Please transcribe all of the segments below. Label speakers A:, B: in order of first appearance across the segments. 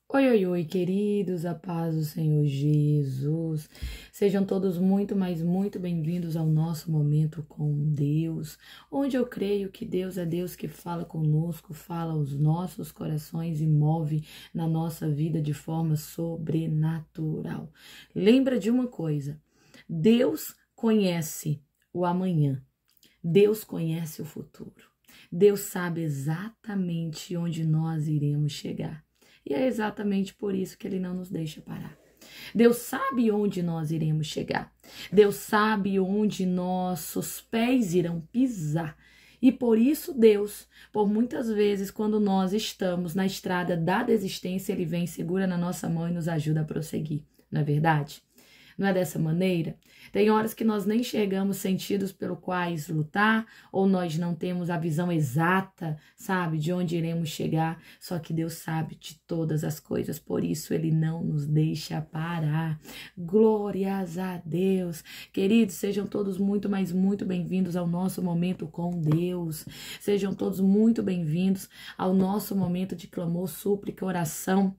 A: Oi, oi, oi, queridos, a paz do Senhor Jesus. Sejam todos muito, mas muito bem-vindos ao nosso momento com Deus, onde eu creio que Deus é Deus que fala conosco, fala aos nossos corações e move na nossa vida de forma sobrenatural. Lembra de uma coisa: Deus conhece o amanhã, Deus conhece o futuro, Deus sabe exatamente onde nós iremos chegar. E é exatamente por isso que ele não nos deixa parar. Deus sabe onde nós iremos chegar. Deus sabe onde nossos pés irão pisar. E por isso Deus, por muitas vezes, quando nós estamos na estrada da desistência, ele vem, segura na nossa mão e nos ajuda a prosseguir. Não é verdade? Não é dessa maneira? Tem horas que nós nem enxergamos sentidos pelo quais lutar, ou nós não temos a visão exata, sabe, de onde iremos chegar, só que Deus sabe de todas as coisas, por isso Ele não nos deixa parar. Glórias a Deus. Queridos, sejam todos muito, mas muito bem-vindos ao nosso momento com Deus. Sejam todos muito bem-vindos ao nosso momento de clamor, súplica, oração,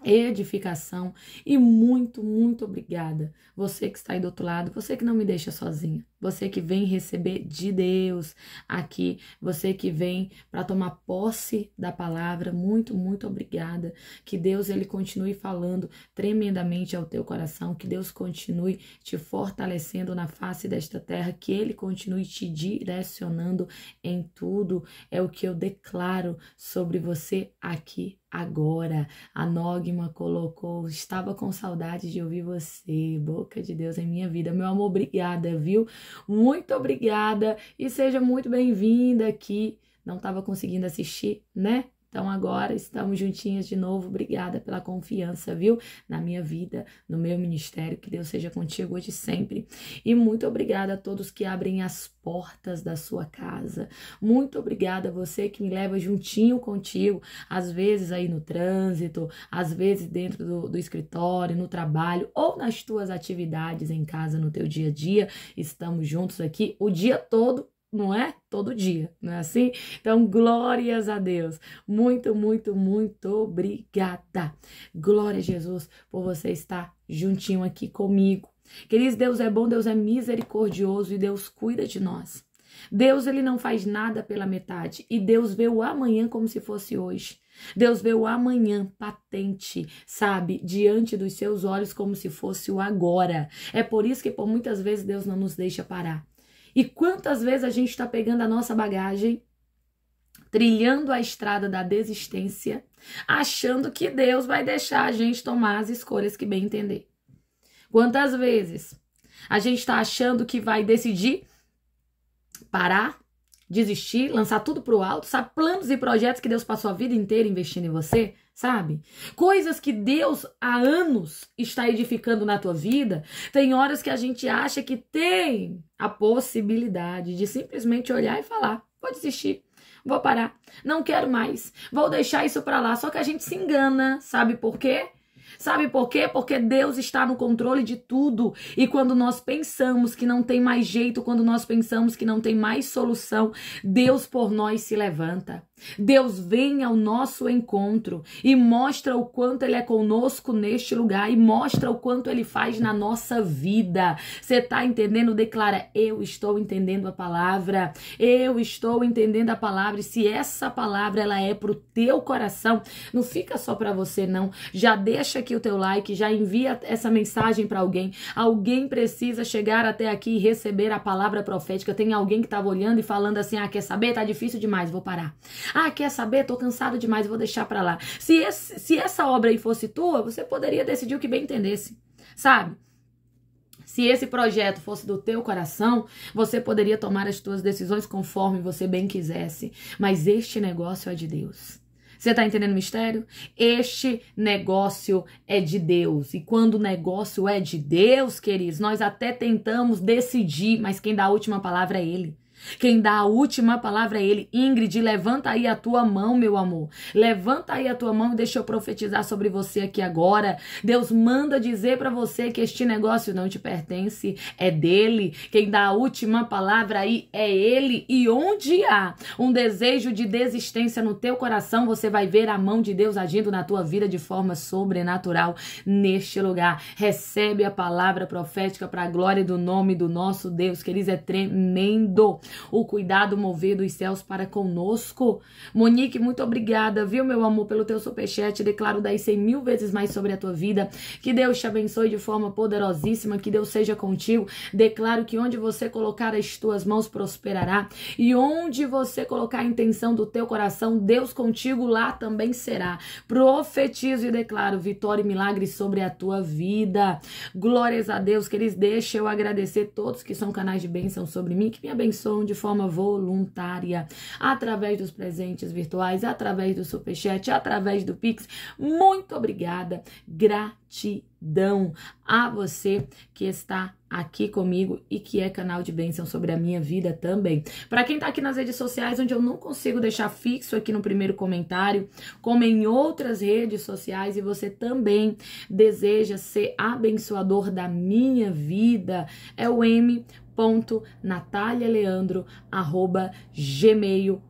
A: edificação e muito, muito obrigada. Você que está aí do outro lado, você que não me deixa sozinha, você que vem receber de Deus aqui, você que vem para tomar posse da palavra, muito, muito obrigada. Que Deus ele continue falando tremendamente ao teu coração, que Deus continue te fortalecendo na face desta terra, que ele continue te direcionando em tudo. É o que eu declaro sobre você aqui agora. A Nogma colocou: estava com saudade de ouvir você, boca de Deus em minha vida. Meu amor, obrigada, viu? Muito obrigada e seja muito bem-vinda aqui. Não estava conseguindo assistir, né? Então agora estamos juntinhas de novo. Obrigada pela confiança, viu? Na minha vida, no meu ministério. Que Deus seja contigo hoje e sempre. E muito obrigada a todos que abrem as portas da sua casa. Muito obrigada a você que me leva juntinho contigo. Às vezes aí no trânsito, às vezes dentro do escritório, no trabalho ou nas tuas atividades em casa, no teu dia a dia. Estamos juntos aqui o dia todo. Não é? Todo dia, não é assim? Então, glórias a Deus. Muito, muito, muito obrigada. Glória a Jesus por você estar juntinho aqui comigo. Queridos, Deus é bom, Deus é misericordioso e Deus cuida de nós. Deus, ele não faz nada pela metade e Deus vê o amanhã como se fosse hoje. Deus vê o amanhã patente, sabe, diante dos seus olhos como se fosse o agora. É por isso que por muitas vezes Deus não nos deixa parar. E quantas vezes a gente está pegando a nossa bagagem, trilhando a estrada da desistência, achando que Deus vai deixar a gente tomar as escolhas que bem entender. Quantas vezes a gente está achando que vai decidir parar, desistir, lançar tudo pro alto, sabe? Planos e projetos que Deus passou a vida inteira investindo em você, sabe? Coisas que Deus há anos está edificando na tua vida. Tem horas que a gente acha que tem a possibilidade de simplesmente olhar e falar: vou desistir, vou parar, não quero mais, vou deixar isso pra lá. Só que a gente se engana, sabe por quê? Sabe por quê? Porque Deus está no controle de tudo. E quando nós pensamos que não tem mais jeito, quando nós pensamos que não tem mais solução, Deus por nós se levanta. Deus vem ao nosso encontro e mostra o quanto Ele é conosco neste lugar e mostra o quanto Ele faz na nossa vida. Você tá entendendo? Declara: eu estou entendendo a palavra, eu estou entendendo a palavra. E se essa palavra ela é pro teu coração, não fica só para você não. Já deixa aqui o teu like, já envia essa mensagem para alguém. Alguém precisa chegar até aqui e receber a palavra profética. Tem alguém que tava olhando e falando assim: ah, quer saber? Tá difícil demais, vou parar. Ah, quer saber? Tô cansado demais, vou deixar pra lá. Se essa obra aí fosse tua, você poderia decidir o que bem entendesse, sabe? Se esse projeto fosse do teu coração, você poderia tomar as tuas decisões conforme você bem quisesse. Mas este negócio é de Deus. Você tá entendendo o mistério? Este negócio é de Deus. E quando o negócio é de Deus, queridos, nós até tentamos decidir, mas quem dá a última palavra é Ele. Quem dá a última palavra é Ele. Ingrid, levanta aí a tua mão, meu amor. Levanta aí a tua mão e deixa eu profetizar sobre você aqui agora. Deus manda dizer para você que este negócio não te pertence, é dele. Quem dá a última palavra aí é Ele. E onde há um desejo de desistência no teu coração, você vai ver a mão de Deus agindo na tua vida de forma sobrenatural neste lugar. Recebe a palavra profética para a glória do nome do nosso Deus, que Ele é tremendo. O cuidado mover dos céus para conosco. Monique, muito obrigada, viu, meu amor, pelo teu superchat. Declaro daí 100.000 vezes mais sobre a tua vida. Que Deus te abençoe de forma poderosíssima. Que Deus seja contigo. Declaro que onde você colocar as tuas mãos prosperará. E onde você colocar a intenção do teu coração, Deus contigo lá também será. Profetizo e declaro vitória e milagre sobre a tua vida. Glórias a Deus, queridos. Deixa eu agradecer todos que são canais de bênção sobre mim, que me abençoam de forma voluntária, através dos presentes virtuais, através do superchat, através do Pix. Muito obrigada, gratidão a você que está aqui comigo e que é canal de bênção sobre a minha vida também. Para quem tá aqui nas redes sociais, onde eu não consigo deixar fixo aqui no primeiro comentário, como em outras redes sociais, e você também deseja ser abençoador da minha vida, é o m.natalialeandro@gmail.com.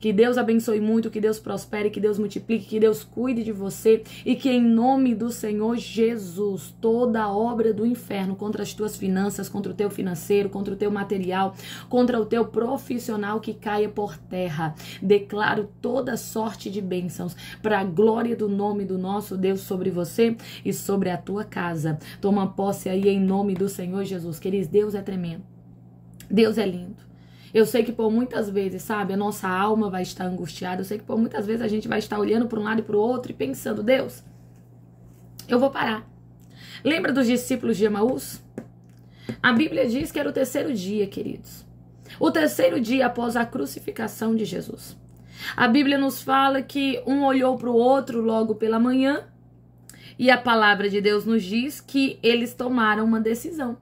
A: Que Deus abençoe muito, que Deus prospere, que Deus multiplique, que Deus cuide de você e que em nome do Senhor Jesus, toda obra do inferno contra as tuas finanças, contra o teu financeiro, contra o teu material, contra o teu profissional, que caia por terra. Declaro toda sorte de bênçãos para a glória do nome do nosso Deus sobre você e sobre a tua casa. Toma posse aí em nome do Senhor Jesus. Queridos, Deus é tremendo. Deus é lindo. Eu sei que por muitas vezes, sabe, a nossa alma vai estar angustiada. Eu sei que por muitas vezes a gente vai estar olhando para um lado e para o outro e pensando, Deus, eu vou parar. Lembra dos discípulos de Emaús? A Bíblia diz que era o terceiro dia, queridos. O terceiro dia após a crucificação de Jesus. A Bíblia nos fala que um olhou para o outro logo pela manhã e a palavra de Deus nos diz que eles tomaram uma decisão.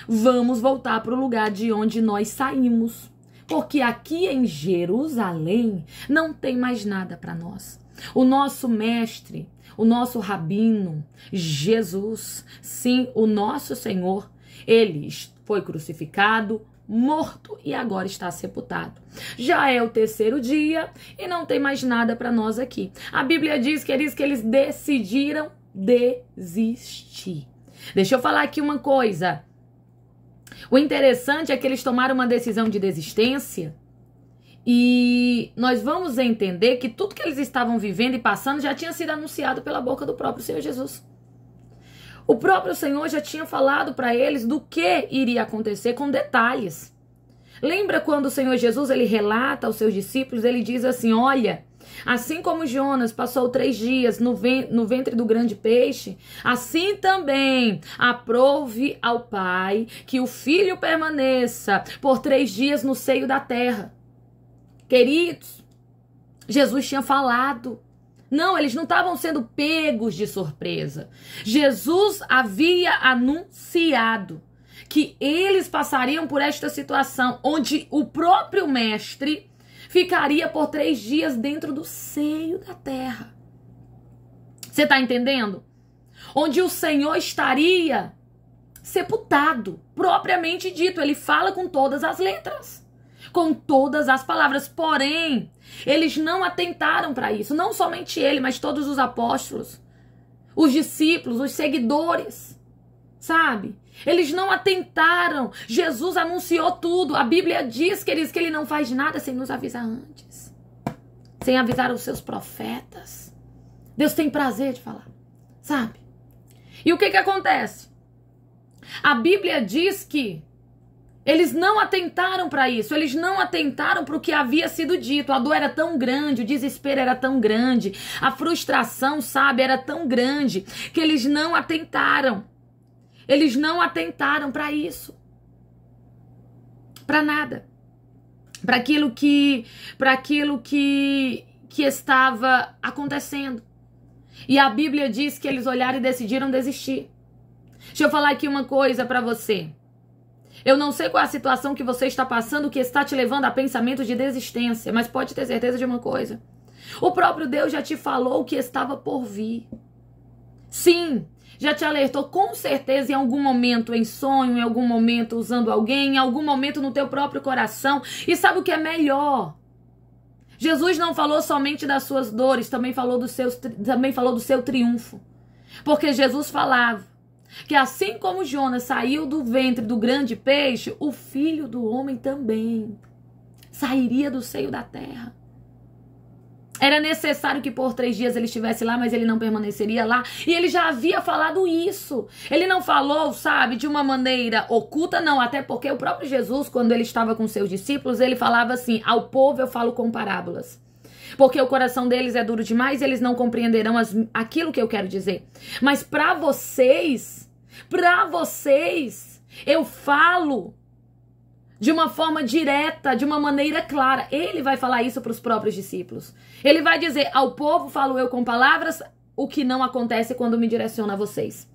A: Vamos voltar para o lugar de onde nós saímos, porque aqui em Jerusalém não tem mais nada para nós. O nosso mestre, o nosso rabino, Jesus, sim, o nosso Senhor, ele foi crucificado, morto e agora está sepultado. Já é o terceiro dia e não tem mais nada para nós aqui. A Bíblia diz que eles decidiram desistir. Deixa eu falar aqui uma coisa. O interessante é que eles tomaram uma decisão de desistência e nós vamos entender que tudo que eles estavam vivendo e passando já tinha sido anunciado pela boca do próprio Senhor Jesus. O próprio Senhor já tinha falado para eles do que iria acontecer com detalhes. Lembra quando o Senhor Jesus ele relata aos seus discípulos, ele diz assim, olha, assim como Jonas passou 3 dias no ventre do grande peixe, assim também aprove ao Pai que o Filho permaneça por 3 dias no seio da terra. Queridos, Jesus tinha falado. Não, eles não estavam sendo pegos de surpresa. Jesus havia anunciado que eles passariam por esta situação, onde o próprio mestre ficaria por 3 dias dentro do seio da terra. Você está entendendo? Onde o Senhor estaria sepultado, propriamente dito. Ele fala com todas as letras, com todas as palavras. Porém, eles não atentaram para isso. Não somente ele, mas todos os apóstolos, os discípulos, os seguidores, sabe? Eles não atentaram. Jesus anunciou tudo. A Bíblia diz, queridos, que ele não faz nada sem nos avisar antes, sem avisar os seus profetas. Deus tem prazer de falar, sabe? E o que acontece? A Bíblia diz que eles não atentaram para isso. Eles não atentaram para o que havia sido dito. A dor era tão grande, o desespero era tão grande, a frustração, sabe, era tão grande, que eles não atentaram. Eles não atentaram para isso. Para nada. Para aquilo que estava acontecendo. E a Bíblia diz que eles olharam e decidiram desistir. Deixa eu falar aqui uma coisa para você. Eu não sei qual é a situação que você está passando que está te levando a pensamento de desistência, mas pode ter certeza de uma coisa. O próprio Deus já te falou o que estava por vir. Sim, já te alertou com certeza em algum momento em sonho, em algum momento usando alguém, em algum momento no teu próprio coração. E sabe o que é melhor? Jesus não falou somente das suas dores, também falou do seu triunfo. Porque Jesus falava que assim como Jonas saiu do ventre do grande peixe, o Filho do Homem também sairia do seio da terra. Era necessário que por 3 dias ele estivesse lá, mas ele não permaneceria lá. E ele já havia falado isso. Ele não falou, sabe, de uma maneira oculta, não. Até porque o próprio Jesus, quando ele estava com seus discípulos, ele falava assim: ao povo eu falo com parábolas. Porque o coração deles é duro demais e eles não compreenderão aquilo que eu quero dizer. Mas para vocês, eu falo de uma forma direta, de uma maneira clara. Ele vai falar isso para os próprios discípulos. Ele vai dizer: ao povo falo eu com palavras, o que não acontece quando me direciono a vocês.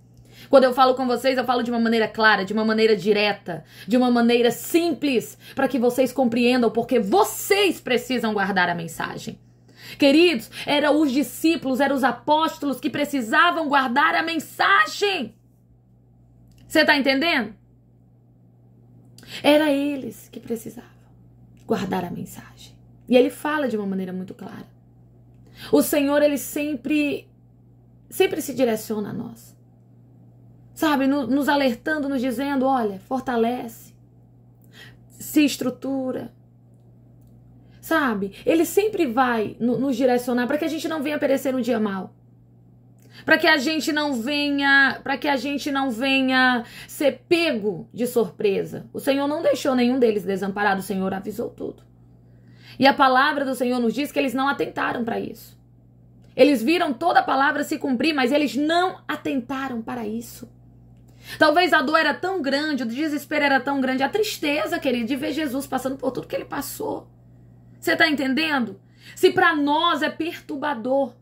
A: Quando eu falo com vocês, eu falo de uma maneira clara, de uma maneira direta, de uma maneira simples, para que vocês compreendam, porque vocês precisam guardar a mensagem. Queridos, eram os discípulos, eram os apóstolos que precisavam guardar a mensagem. Você está entendendo? Era eles que precisavam guardar a mensagem. E ele fala de uma maneira muito clara. O Senhor, ele sempre se direciona a nós. Sabe, nos alertando, nos dizendo: olha, fortalece, se estrutura. Sabe, ele sempre vai nos direcionar para que a gente não venha perecer no dia mal. Para que a gente não venha ser pego de surpresa. O Senhor não deixou nenhum deles desamparado, o Senhor avisou tudo. E a palavra do Senhor nos diz que eles não atentaram para isso. Eles viram toda a palavra se cumprir, mas eles não atentaram para isso. Talvez a dor era tão grande, o desespero era tão grande, a tristeza, querido, de ver Jesus passando por tudo que ele passou. Você está entendendo? Se para nós é perturbador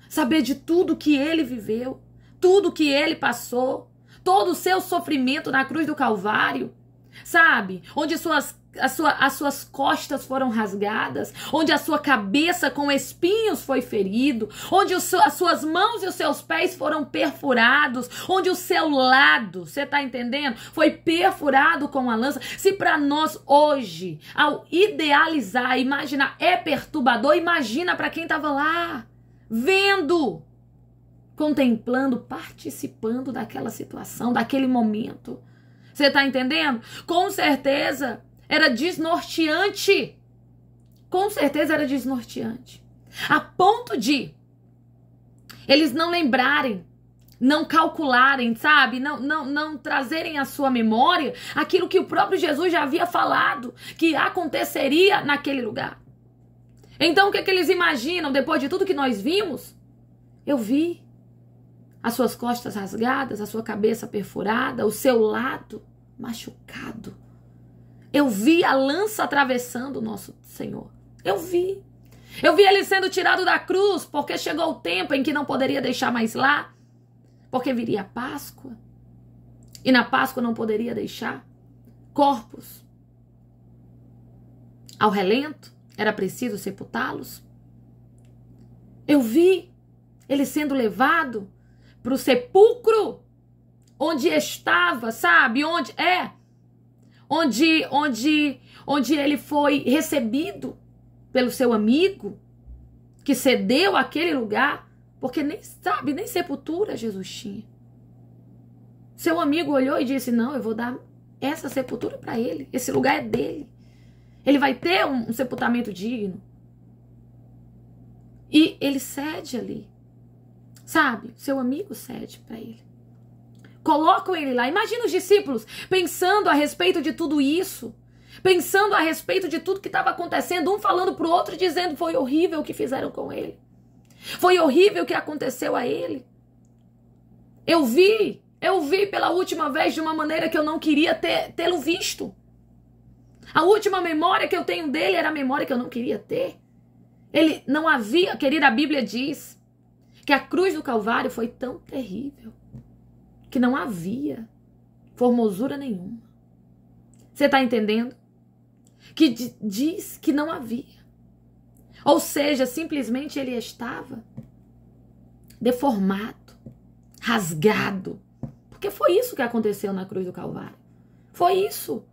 A: saber de tudo que ele viveu, tudo que ele passou, todo o seu sofrimento na cruz do Calvário, sabe? Onde as suas costas foram rasgadas, onde a sua cabeça com espinhos foi ferido, onde as suas mãos e os seus pés foram perfurados, onde o seu lado, você tá entendendo? Foi perfurado com a lança. Se para nós hoje, ao idealizar, imaginar é perturbador, imagina para quem tava lá, vendo, contemplando, participando daquela situação, daquele momento. Você tá entendendo? Com certeza era desnorteante. Com certeza era desnorteante. A ponto de eles não lembrarem, não calcularem, sabe? Não trazerem à sua memória aquilo que o próprio Jesus já havia falado, que aconteceria naquele lugar. Então o que eles imaginam depois de tudo que nós vimos? Eu vi as suas costas rasgadas, a sua cabeça perfurada, o seu lado machucado. Eu vi a lança atravessando o nosso Senhor. Eu vi. Eu vi ele sendo tirado da cruz, porque chegou o tempo em que não poderia deixar mais lá, porque viria a Páscoa. E na Páscoa não poderia deixar corpos ao relento. Era preciso sepultá-los. Eu vi ele sendo levado para o sepulcro onde estava, sabe? Onde ele foi recebido pelo seu amigo, que cedeu aquele lugar, porque nem sepultura Jesus tinha. Seu amigo olhou e disse: não, eu vou dar essa sepultura para ele, esse lugar é dele, ele vai ter um sepultamento digno. E ele cede ali, sabe? Seu amigo cede para ele. Colocam ele lá. Imagina os discípulos pensando a respeito de tudo isso. Pensando a respeito de tudo que estava acontecendo. Um falando pro outro, dizendo: foi horrível o que fizeram com ele. Foi horrível o que aconteceu a ele. Eu vi pela última vez de uma maneira que eu não queria tê-lo visto. A última memória que eu tenho dele era a memória que eu não queria ter. Ele não havia, querida, a Bíblia diz que a cruz do Calvário foi tão terrível que não havia formosura nenhuma. Você está entendendo? Que diz que não havia. Ou seja, simplesmente ele estava deformado, rasgado. Porque foi isso que aconteceu na cruz do Calvário. Foi isso.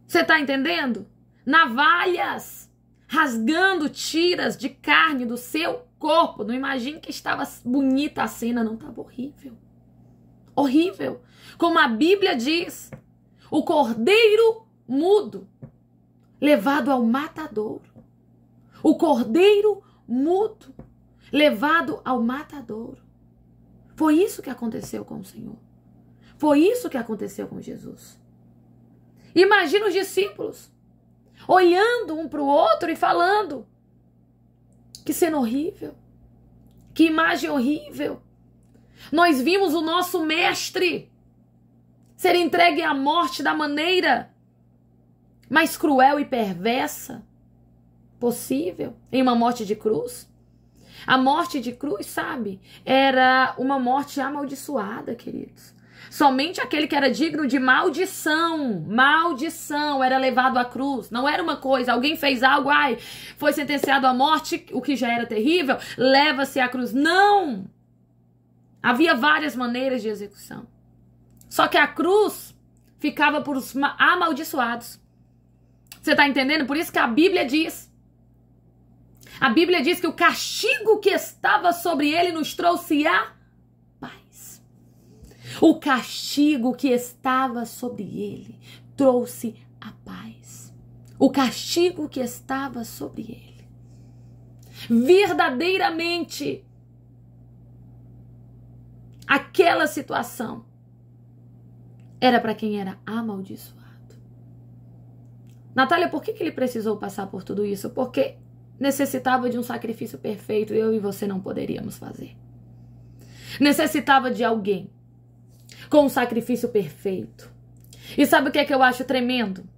A: Você está entendendo? Navalhas rasgando tiras de carne do seu corpo. Não imagine que estava bonita a cena, não, estava horrível. Horrível. Como a Bíblia diz, o cordeiro mudo levado ao matadouro. O cordeiro mudo levado ao matadouro. Foi isso que aconteceu com o Senhor. Foi isso que aconteceu com Jesus. Imagina os discípulos olhando um para o outro e falando: que cena horrível, que imagem horrível. Nós vimos o nosso mestre ser entregue à morte da maneira mais cruel e perversa possível, em uma morte de cruz. A morte de cruz, sabe, era uma morte amaldiçoada, queridos. Somente aquele que era digno de maldição era levado à cruz. Não era uma coisa, alguém fez algo, foi sentenciado à morte, o que já era terrível, leva-se à cruz. Não! Havia várias maneiras de execução. Só que a cruz ficava para os amaldiçoados. Você está entendendo? Por isso que a Bíblia diz que o castigo que estava sobre ele nos trouxe a paz. O castigo que estava sobre ele trouxe a paz. O castigo que estava sobre ele. Verdadeiramente, aquela situação era para quem era amaldiçoado. Natália, por que ele precisou passar por tudo isso? Porque necessitava de um sacrifício perfeito, eu e você não poderíamos fazer. Necessitava de alguém com um sacrifício perfeito. E sabe o que é que eu acho tremendo?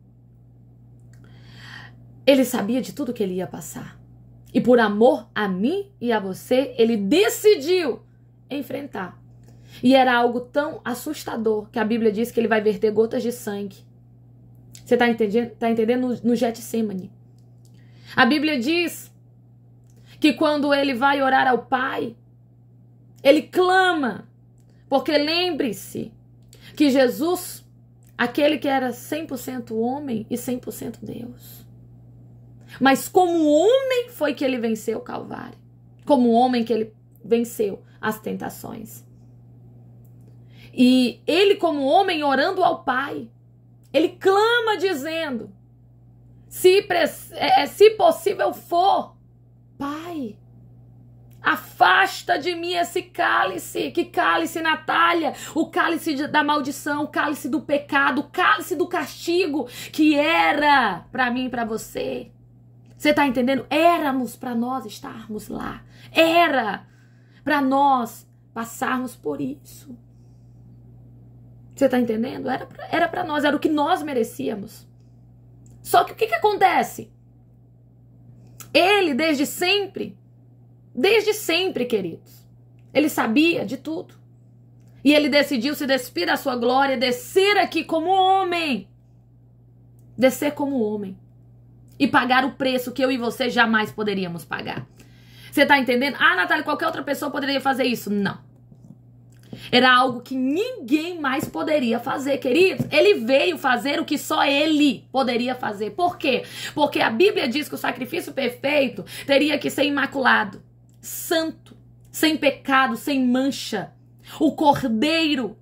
A: Ele sabia de tudo que ele ia passar. E por amor a mim e a você, ele decidiu enfrentar. E era algo tão assustador que a Bíblia diz que ele vai verter gotas de sangue. Você está entendendo? Tá entendendo? No Getsemane. A Bíblia diz que quando ele vai orar ao Pai, ele clama, porque lembre-se que Jesus, aquele que era 100% homem e 100% Deus, mas como homem foi que ele venceu o Calvário, como homem que ele venceu as tentações. E ele, como homem, orando ao Pai, ele clama dizendo: se possível for, Pai, afasta de mim esse cálice. Que cálice, Natália? O cálice da maldição, o cálice do pecado, o cálice do castigo que era para mim e para você. Você tá entendendo? Éramos para nós estarmos lá. Era para nós passarmos por isso. Você tá entendendo? Era para nós, era o que nós merecíamos. Só que o que acontece? Ele, desde sempre, queridos, ele sabia de tudo. E ele decidiu se despir da sua glória, descer aqui como homem. Descer como homem. E pagar o preço que eu e você jamais poderíamos pagar. Você tá entendendo? Ah, Natália, qualquer outra pessoa poderia fazer isso. Não. Era algo que ninguém mais poderia fazer, queridos. Ele veio fazer o que só ele poderia fazer. Por quê? Porque a Bíblia diz que o sacrifício perfeito teria que ser imaculado, santo, sem pecado, sem mancha. O cordeiro,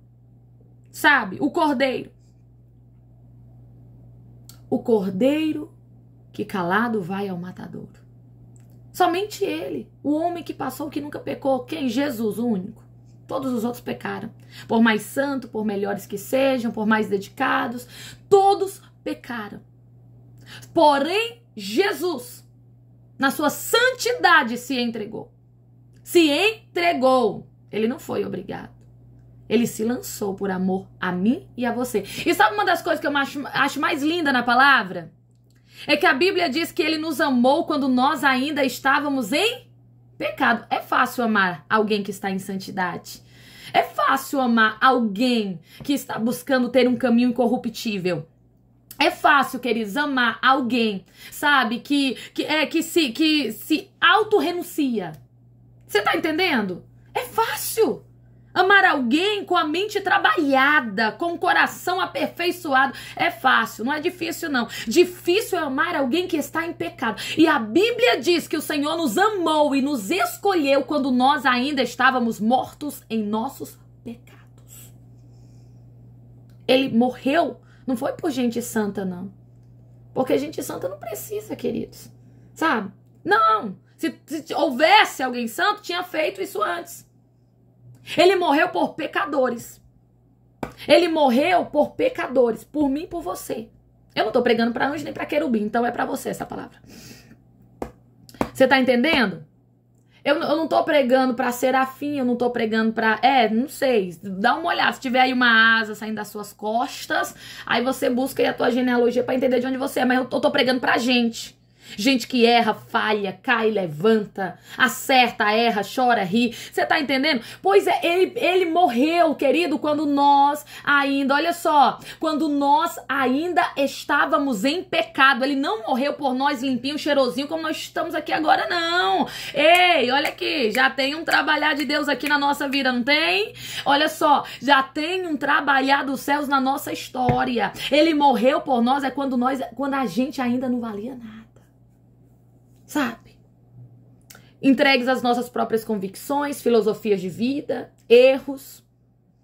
A: sabe? O cordeiro. O cordeiro que calado vai ao matadouro. Somente ele, o homem que passou, que nunca pecou. Quem? Jesus, o único. Todos os outros pecaram. Por mais santo, por melhores que sejam, por mais dedicados, todos pecaram. Porém, Jesus, na sua santidade, se entregou. Se entregou. Ele não foi obrigado. Ele se lançou por amor a mim e a você. E sabe uma das coisas que eu acho mais linda na palavra? É que a Bíblia diz que ele nos amou quando nós ainda estávamos em pecado. É fácil amar alguém que está em santidade. É fácil amar alguém que está buscando ter um caminho incorruptível. É fácil, queridos, amar alguém, sabe, que se autorrenuncia. Você tá entendendo? É fácil. Amar alguém com a mente trabalhada, com o coração aperfeiçoado, é fácil, não é difícil não. Difícil é amar alguém que está em pecado. E a Bíblia diz que o Senhor nos amou e nos escolheu quando nós ainda estávamos mortos em nossos pecados. Ele morreu, não foi por gente santa não. Porque gente santa não precisa, queridos. Sabe? Não. Se houvesse alguém santo, tinha feito isso antes. Ele morreu por pecadores. Ele morreu por pecadores. Por mim e por você. Eu não tô pregando pra anjo nem pra querubim. Então é pra você essa palavra. Você tá entendendo? Eu não tô pregando pra serafim. Eu não tô pregando pra... não sei. Dá uma olhada. Se tiver aí uma asa saindo das suas costas, aí você busca aí a tua genealogia pra entender de onde você é. Mas eu tô pregando pra gente. Gente que erra, falha, cai, levanta, acerta, erra, chora, ri. Você tá entendendo? Pois é, ele morreu, querido, quando nós ainda, olha só, quando nós ainda estávamos em pecado. Ele não morreu por nós limpinho, cheirosinho, como nós estamos aqui agora, não. Ei, olha aqui, já tem um trabalhar de Deus aqui na nossa vida, não tem? Olha só, já tem um trabalhar dos céus na nossa história. Ele morreu por nós, quando a gente ainda não valia nada. Sabe? Entregues às nossas próprias convicções, filosofias de vida, erros,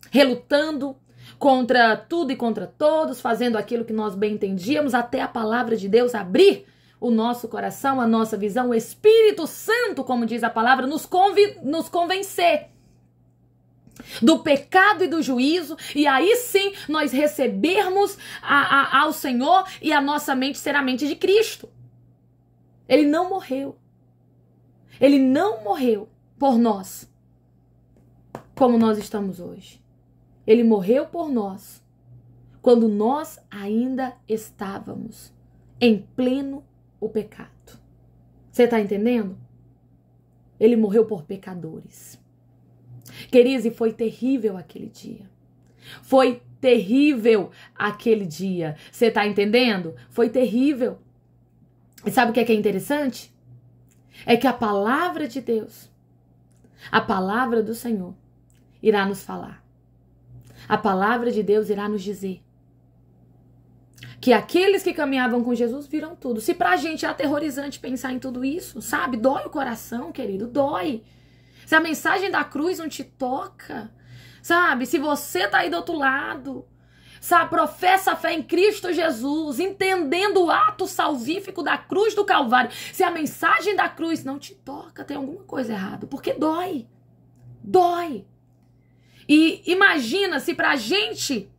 A: relutando contra tudo e contra todos, fazendo aquilo que nós bem entendíamos, até a palavra de Deus abrir o nosso coração, a nossa visão, o Espírito Santo, como diz a palavra, nos convencer do pecado e do juízo, e aí sim nós recebermos ao Senhor e a nossa mente ser a mente de Cristo. Ele não morreu. Ele não morreu por nós como nós estamos hoje. Ele morreu por nós quando nós ainda estávamos em pleno o pecado. Você está entendendo? Ele morreu por pecadores. Queridos, e foi terrível aquele dia. Foi terrível aquele dia. Você está entendendo? Foi terrível. E sabe o que é interessante? É que a palavra de Deus, a palavra do Senhor, irá nos falar. A palavra de Deus irá nos dizer que aqueles que caminhavam com Jesus viram tudo. Se pra gente é aterrorizante pensar em tudo isso, sabe? Dói o coração, querido, dói. Se a mensagem da cruz não te toca, sabe? Se você tá aí do outro lado, sabe, professa a fé em Cristo Jesus, entendendo o ato salvífico da cruz do Calvário. Se a mensagem da cruz não te toca, tem alguma coisa errada, porque dói. Dói. E imagina se pra gente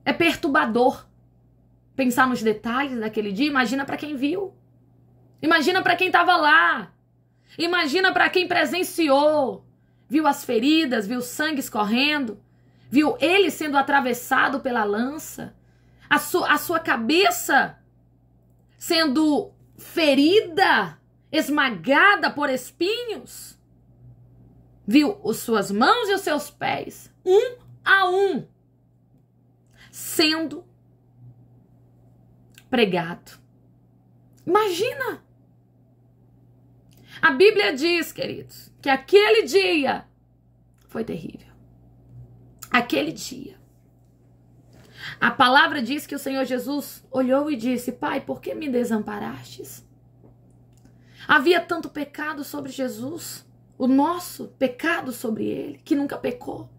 A: é perturbador pensar nos detalhes daquele dia, imagina pra quem viu. Imagina pra quem tava lá. Imagina pra quem presenciou, viu as feridas, viu o sangue escorrendo, viu ele sendo atravessado pela lança, a sua cabeça sendo ferida, esmagada por espinhos. Viu as suas mãos e os seus pés, um a um, sendo pregado. Imagina! A Bíblia diz, queridos, que aquele dia foi terrível. Aquele dia. A palavra diz que o Senhor Jesus olhou e disse: Pai, por que me desamparastes? Havia tanto pecado sobre Jesus, o nosso pecado sobre ele, que nunca pecou.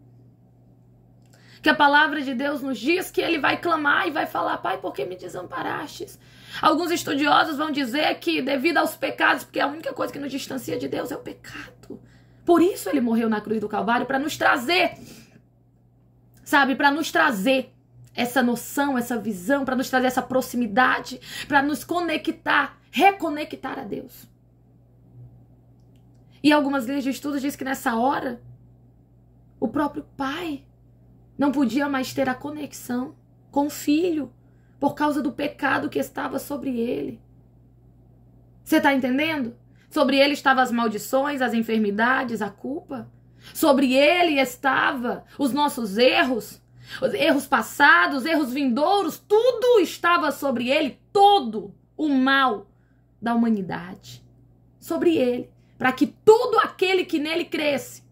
A: Que a palavra de Deus nos diz que ele vai clamar e vai falar: Pai, por que me desamparastes? Alguns estudiosos vão dizer que devido aos pecados, porque a única coisa que nos distancia de Deus é o pecado. Por isso ele morreu na cruz do Calvário, para nos trazer, sabe, para nos trazer essa noção, essa visão, para nos trazer essa proximidade, para nos conectar, reconectar a Deus. E algumas linhas de estudo dizem que nessa hora, o próprio Pai não podia mais ter a conexão com o Filho, por causa do pecado que estava sobre ele. Você está entendendo? Sobre ele estavam as maldições, as enfermidades, a culpa. Sobre ele estava os nossos erros, Os erros passados, erros vindouros, tudo estava sobre ele, todo o mal da humanidade sobre ele, para que todo aquele que nele cresce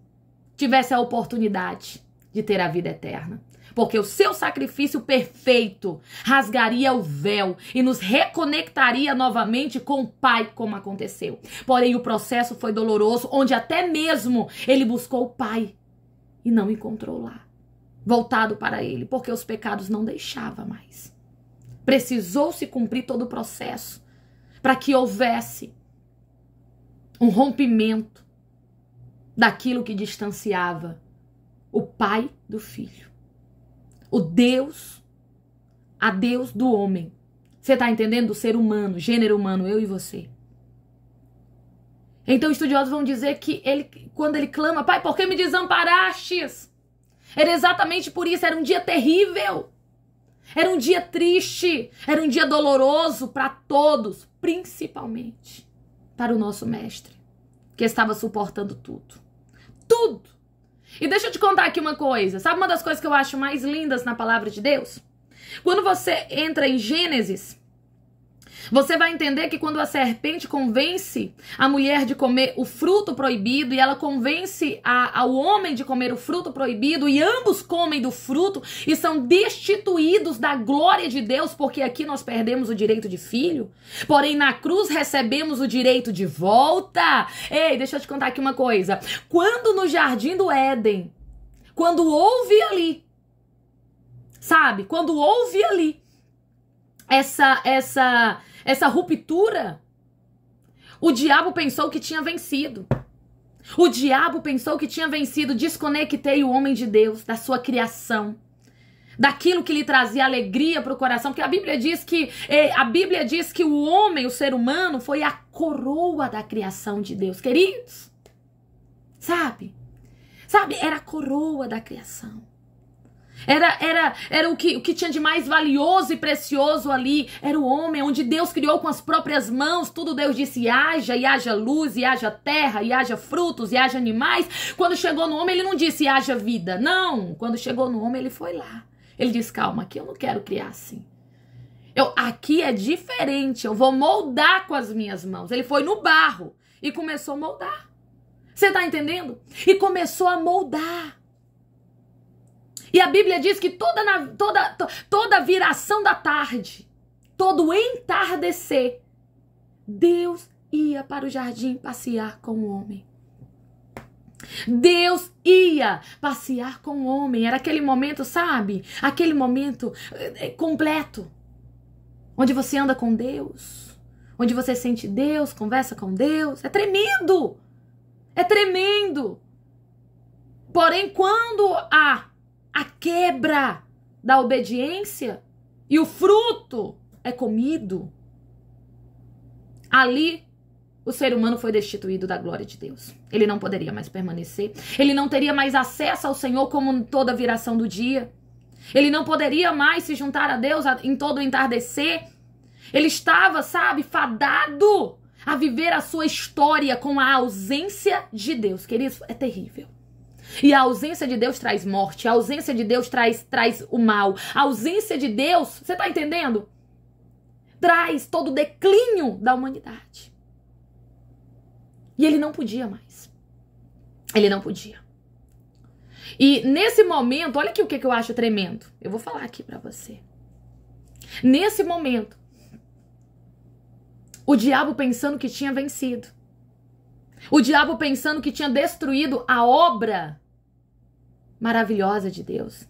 A: tivesse a oportunidade de ter a vida eterna. Porque o seu sacrifício perfeito rasgaria o véu e nos reconectaria novamente com o Pai, como aconteceu. Porém, o processo foi doloroso, onde até mesmo ele buscou o Pai e não encontrou lá, voltado para ele, porque os pecados não deixavam mais. Precisou se cumprir todo o processo para que houvesse um rompimento daquilo que distanciava o Pai do Filho. O Deus, a Deus do homem. Você está entendendo? Do ser humano, gênero humano, eu e você. Então estudiosos vão dizer que quando ele clama, Pai, por que me desamparastes? Era exatamente por isso, era um dia terrível. Era um dia triste, era um dia doloroso para todos, principalmente para o nosso mestre, que estava suportando tudo. Tudo. E deixa eu te contar aqui uma coisa. Sabe uma das coisas que eu acho mais lindas na palavra de Deus? Quando você entra em Gênesis, você vai entender que quando a serpente convence a mulher de comer o fruto proibido e ela convence ao homem de comer o fruto proibido e ambos comem do fruto e são destituídos da glória de Deus, porque aqui nós perdemos o direito de filho, porém na cruz recebemos o direito de volta. Ei, deixa eu te contar aqui uma coisa. Quando no jardim do Éden, quando houve ali, sabe? Quando houve ali essa ruptura, o diabo pensou que tinha vencido. O diabo pensou que tinha vencido. Desconectei o homem de Deus da sua criação, daquilo que lhe trazia alegria para o coração, porque a Bíblia diz que o homem, o ser humano, foi a coroa da criação de Deus, queridos. Sabe, era a coroa da criação. Era o que tinha de mais valioso e precioso ali. Era o homem, onde Deus criou com as próprias mãos. Tudo Deus disse, e haja luz, e haja terra, e haja frutos, e haja animais. Quando chegou no homem, ele não disse, e haja vida. Não, quando chegou no homem, ele foi lá. Ele disse, calma, aqui eu não quero criar assim. Aqui é diferente, eu vou moldar com as minhas mãos. Ele foi no barro e começou a moldar. Você tá entendendo? E começou a moldar. E a Bíblia diz que toda viração da tarde, todo entardecer, Deus ia para o jardim passear com o homem. Deus ia passear com o homem. Era aquele momento, sabe? Aquele momento completo, onde você anda com Deus, onde você sente Deus, conversa com Deus. É tremendo! É tremendo! Porém, quando a quebra da obediência e o fruto é comido, ali o ser humano foi destituído da glória de Deus. Ele não poderia mais permanecer. Ele não teria mais acesso ao Senhor como toda viração do dia. Ele não poderia mais se juntar a Deus em todo o entardecer. Ele estava, sabe, fadado a viver a sua história com a ausência de Deus. Queridos, é terrível. E a ausência de Deus traz morte, a ausência de Deus traz o mal, a ausência de Deus, você tá entendendo? Traz todo o declínio da humanidade. E ele não podia mais. Ele não podia. E nesse momento, olha aqui o que eu acho tremendo. Eu vou falar aqui pra você. Nesse momento, o diabo pensando que tinha vencido. O diabo pensando que tinha destruído a obra maravilhosa de Deus,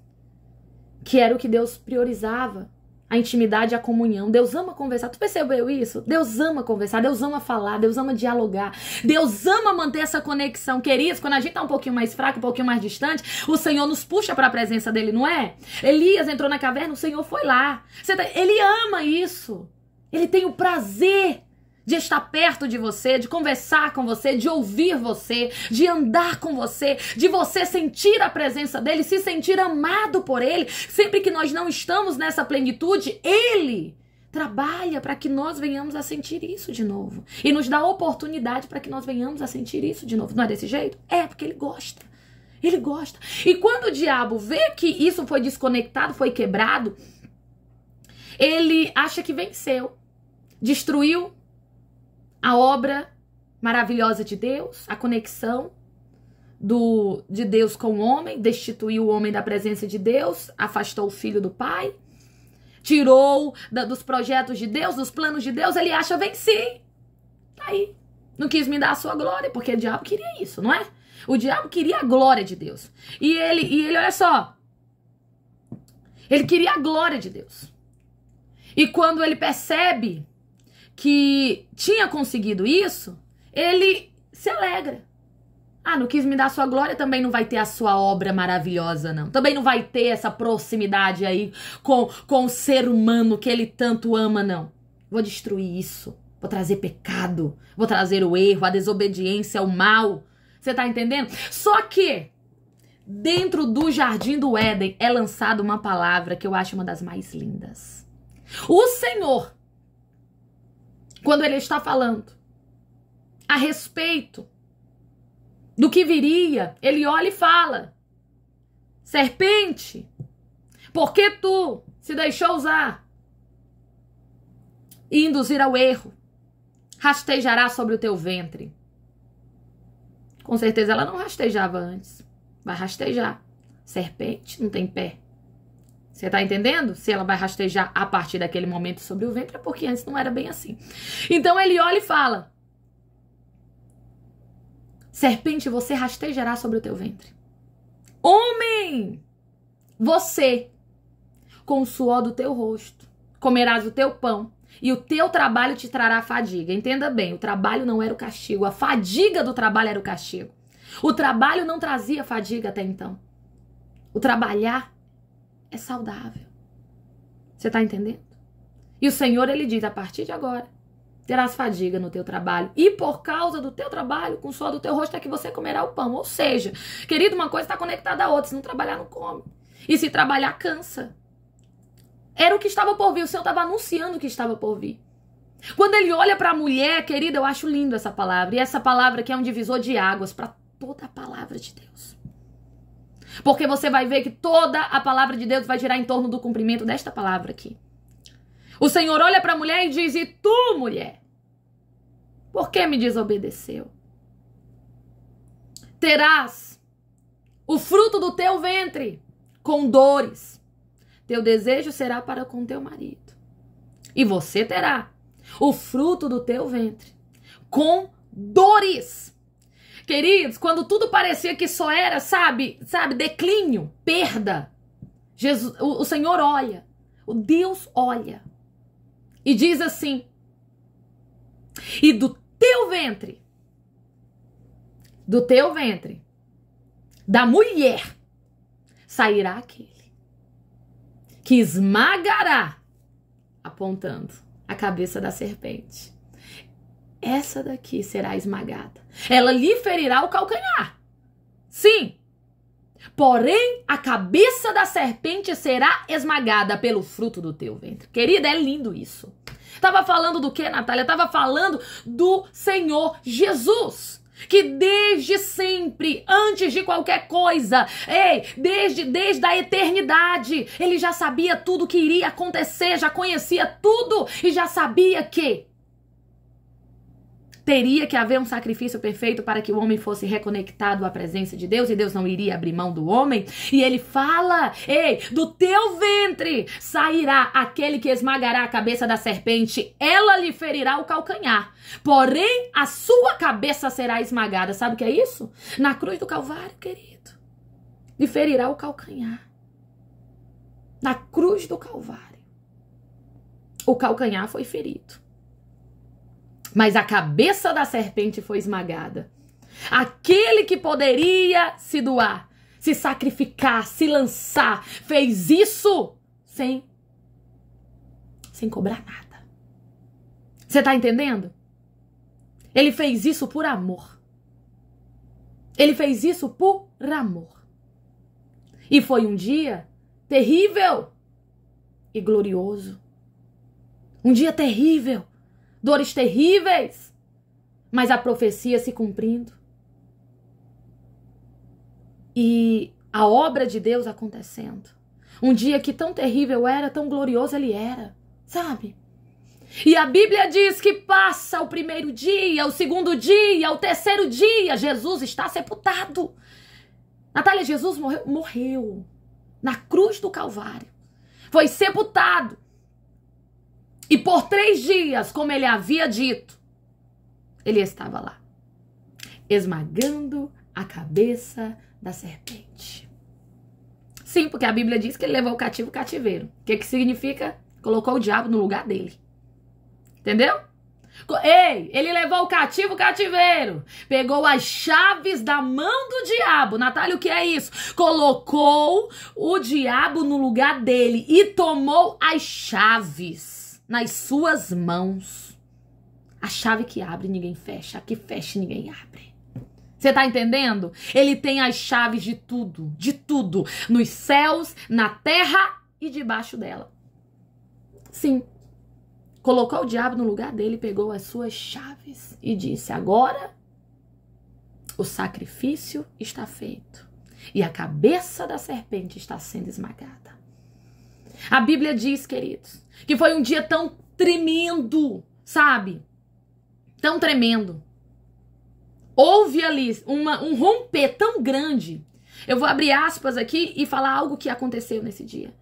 A: que era o que Deus priorizava, a intimidade e a comunhão. Deus ama conversar. Tu percebeu isso? Deus ama conversar, Deus ama falar, Deus ama dialogar, Deus ama manter essa conexão. Queridos, quando a gente tá um pouquinho mais fraco, um pouquinho mais distante, o Senhor nos puxa para a presença dele, não é? Elias entrou na caverna, o Senhor foi lá. Ele ama isso. Ele tem o prazer de estar perto de você, de conversar com você, de ouvir você, de andar com você, de você sentir a presença dele, se sentir amado por ele. Sempre que nós não estamos nessa plenitude, ele trabalha para que nós venhamos a sentir isso de novo. E nos dá oportunidade para que nós venhamos a sentir isso de novo. Não é desse jeito? É, porque ele gosta. Ele gosta. E quando o diabo vê que isso foi desconectado, foi quebrado, ele acha que venceu. Destruiu a obra maravilhosa de Deus, a conexão de Deus com o homem, destituiu o homem da presença de Deus, afastou o filho do pai, tirou dos projetos de Deus, dos planos de Deus, ele acha venci. Tá aí. Não quis me dar a sua glória, porque o diabo queria isso, não é? O diabo queria a glória de Deus. E ele, olha só, ele queria a glória de Deus. E quando ele percebe que tinha conseguido isso, ele se alegra. Ah, não quis me dar a sua glória, também não vai ter a sua obra maravilhosa, não. Também não vai ter essa proximidade aí com o ser humano que ele tanto ama, não. Vou destruir isso. Vou trazer pecado. Vou trazer o erro, a desobediência, o mal. Você tá entendendo? Só que dentro do jardim do Éden é lançada uma palavra que eu acho uma das mais lindas. O Senhor, quando ele está falando a respeito do que viria, ele olha e fala: serpente, por que tu se deixou usar e induzir ao erro? Rastejará sobre o teu ventre. Com certeza ela não rastejava antes. Vai rastejar. Serpente não tem pé. Você tá entendendo? Se ela vai rastejar a partir daquele momento sobre o ventre, é porque antes não era bem assim. Então ele olha e fala: serpente, você rastejará sobre o teu ventre. Homem, você, com o suor do teu rosto, comerás o teu pão, e o teu trabalho te trará fadiga. Entenda bem, o trabalho não era o castigo, a fadiga do trabalho era o castigo. O trabalho não trazia fadiga até então. O trabalhar é saudável. Você tá entendendo? E o Senhor, ele diz: a partir de agora, terás fadiga no teu trabalho. E por causa do teu trabalho, com o suor do teu rosto, é que você comerá o pão. Ou seja, querido, uma coisa está conectada à outra. Se não trabalhar, não come. E se trabalhar, cansa. Era o que estava por vir. O Senhor estava anunciando o que estava por vir. Quando ele olha para a mulher, querida, eu acho lindo essa palavra. E essa palavra que é um divisor de águas para toda a palavra de Deus. Porque você vai ver que toda a palavra de Deus vai girar em torno do cumprimento desta palavra aqui. O Senhor olha para a mulher e diz: e tu, mulher, por que me desobedeceu? Terás o fruto do teu ventre com dores. Teu desejo será para com teu marido. E você terá o fruto do teu ventre com dores. Queridos, quando tudo parecia que só era, sabe, declínio, perda, Jesus, o Senhor olha, o Deus olha e diz assim: e do teu ventre, da mulher, sairá aquele que esmagará, apontando a cabeça da serpente. Essa daqui será esmagada. Ela lhe ferirá o calcanhar. Sim. Porém, a cabeça da serpente será esmagada pelo fruto do teu ventre. Querida, é lindo isso. Tava falando do que, Natália? Tava falando do Senhor Jesus. Que desde sempre, antes de qualquer coisa, desde a eternidade, ele já sabia tudo que iria acontecer, já conhecia tudo e já sabia que teria que haver um sacrifício perfeito para que o homem fosse reconectado à presença de Deus, e Deus não iria abrir mão do homem. E ele fala: do teu ventre sairá aquele que esmagará a cabeça da serpente, ela lhe ferirá o calcanhar, porém a sua cabeça será esmagada. Sabe o que é isso? Na cruz do Calvário, querido, lhe ferirá o calcanhar. Na cruz do Calvário, o calcanhar foi ferido, mas a cabeça da serpente foi esmagada. Aquele que poderia se doar, se sacrificar, se lançar, fez isso sem cobrar nada. Você tá entendendo? Ele fez isso por amor. Ele fez isso por amor. E foi um dia terrível e glorioso. Um dia terrível. Dores terríveis, mas a profecia se cumprindo. e a obra de Deus acontecendo. Um dia que tão terrível era, tão glorioso ele era, sabe? E a Bíblia diz que passa o primeiro dia, o segundo dia, o terceiro dia, Jesus está sepultado. Natália, Jesus morreu na cruz do Calvário. Foi sepultado. E por 3 dias, como ele havia dito, ele estava lá, esmagando a cabeça da serpente. Sim, porque a Bíblia diz que ele levou o cativo o cativeiro. O que significa? Colocou o diabo no lugar dele. Entendeu? Ei, ele levou o cativo o cativeiro. Pegou as chaves da mão do diabo. Natália, o que é isso? Colocou o diabo no lugar dele e tomou as chaves nas suas mãos. A chave que abre, ninguém fecha. A que fecha, ninguém abre. Você tá entendendo? Ele tem as chaves de tudo, nos céus, na terra e debaixo dela. Sim. Colocou o diabo no lugar dele, pegou as suas chaves e disse: agora o sacrifício está feito e a cabeça da serpente está sendo esmagada. A Bíblia diz, queridos, que foi um dia tão tremendo, sabe? Tão tremendo. Houve ali um romper tão grande. Eu vou abrir aspas aqui e falar algo que aconteceu nesse dia.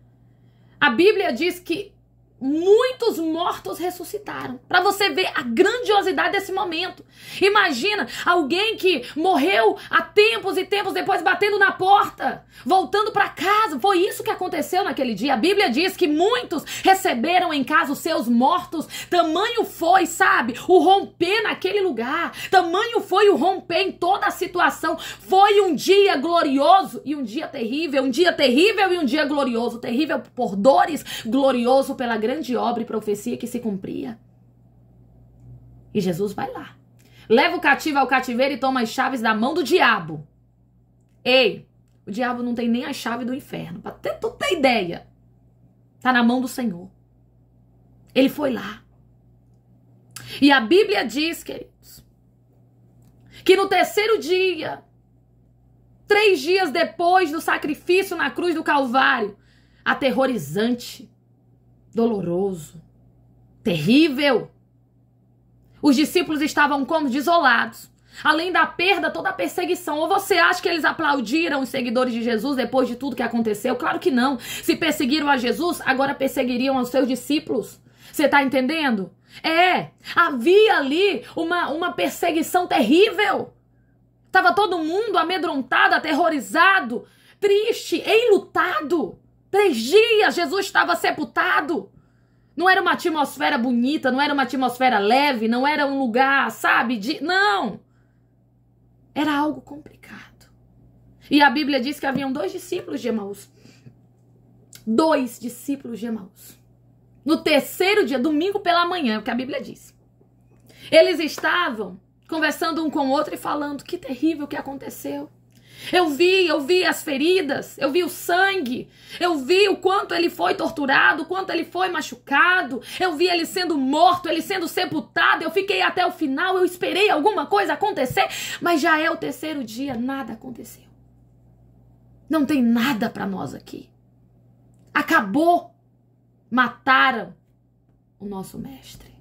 A: A Bíblia diz que muitos mortos ressuscitaram. Para você ver a grandiosidade desse momento. Imagina alguém que morreu há tempos e tempos depois batendo na porta, voltando para casa. Foi isso que aconteceu naquele dia. A Bíblia diz que muitos receberam em casa os seus mortos. Tamanho foi, sabe, o romper naquele lugar. Tamanho foi o romper em toda a situação. Foi um dia glorioso e um dia terrível. Um dia terrível e um dia glorioso. Terrível por dores, glorioso pela grande obra e profecia que se cumpria. E Jesus vai lá. Leva o cativo ao cativeiro e toma as chaves da mão do diabo. Ei, o diabo não tem nem a chave do inferno. Pra tu ter ideia. Tá na mão do Senhor. Ele foi lá. E a Bíblia diz, queridos, que no terceiro dia, 3 dias depois do sacrifício na cruz do Calvário, aterrorizante, doloroso, terrível. Os discípulos estavam como desolados. Além da perda, toda a perseguição. Ou você acha que eles aplaudiram os seguidores de Jesus depois de tudo que aconteceu? Claro que não. Se perseguiram a Jesus, agora perseguiriam os seus discípulos. Você tá entendendo? Havia ali uma perseguição terrível. Tava todo mundo amedrontado, aterrorizado, triste, enlutado. 3 dias Jesus estava sepultado. Não era uma atmosfera bonita, não era uma atmosfera leve, não era um lugar, sabe, não. Era algo complicado. E a Bíblia diz que haviam 2 discípulos de Emaús. 2 discípulos de Emaús. No terceiro dia, domingo pela manhã, é o que a Bíblia diz. Eles estavam conversando um com o outro e falando: que terrível que aconteceu. Eu vi as feridas, eu vi o sangue, eu vi o quanto ele foi torturado, o quanto ele foi machucado, eu vi ele sendo morto, ele sendo sepultado, eu fiquei até o final, eu esperei alguma coisa acontecer, mas já é o terceiro dia, nada aconteceu. Não tem nada para nós aqui. Acabou. Mataram o nosso mestre.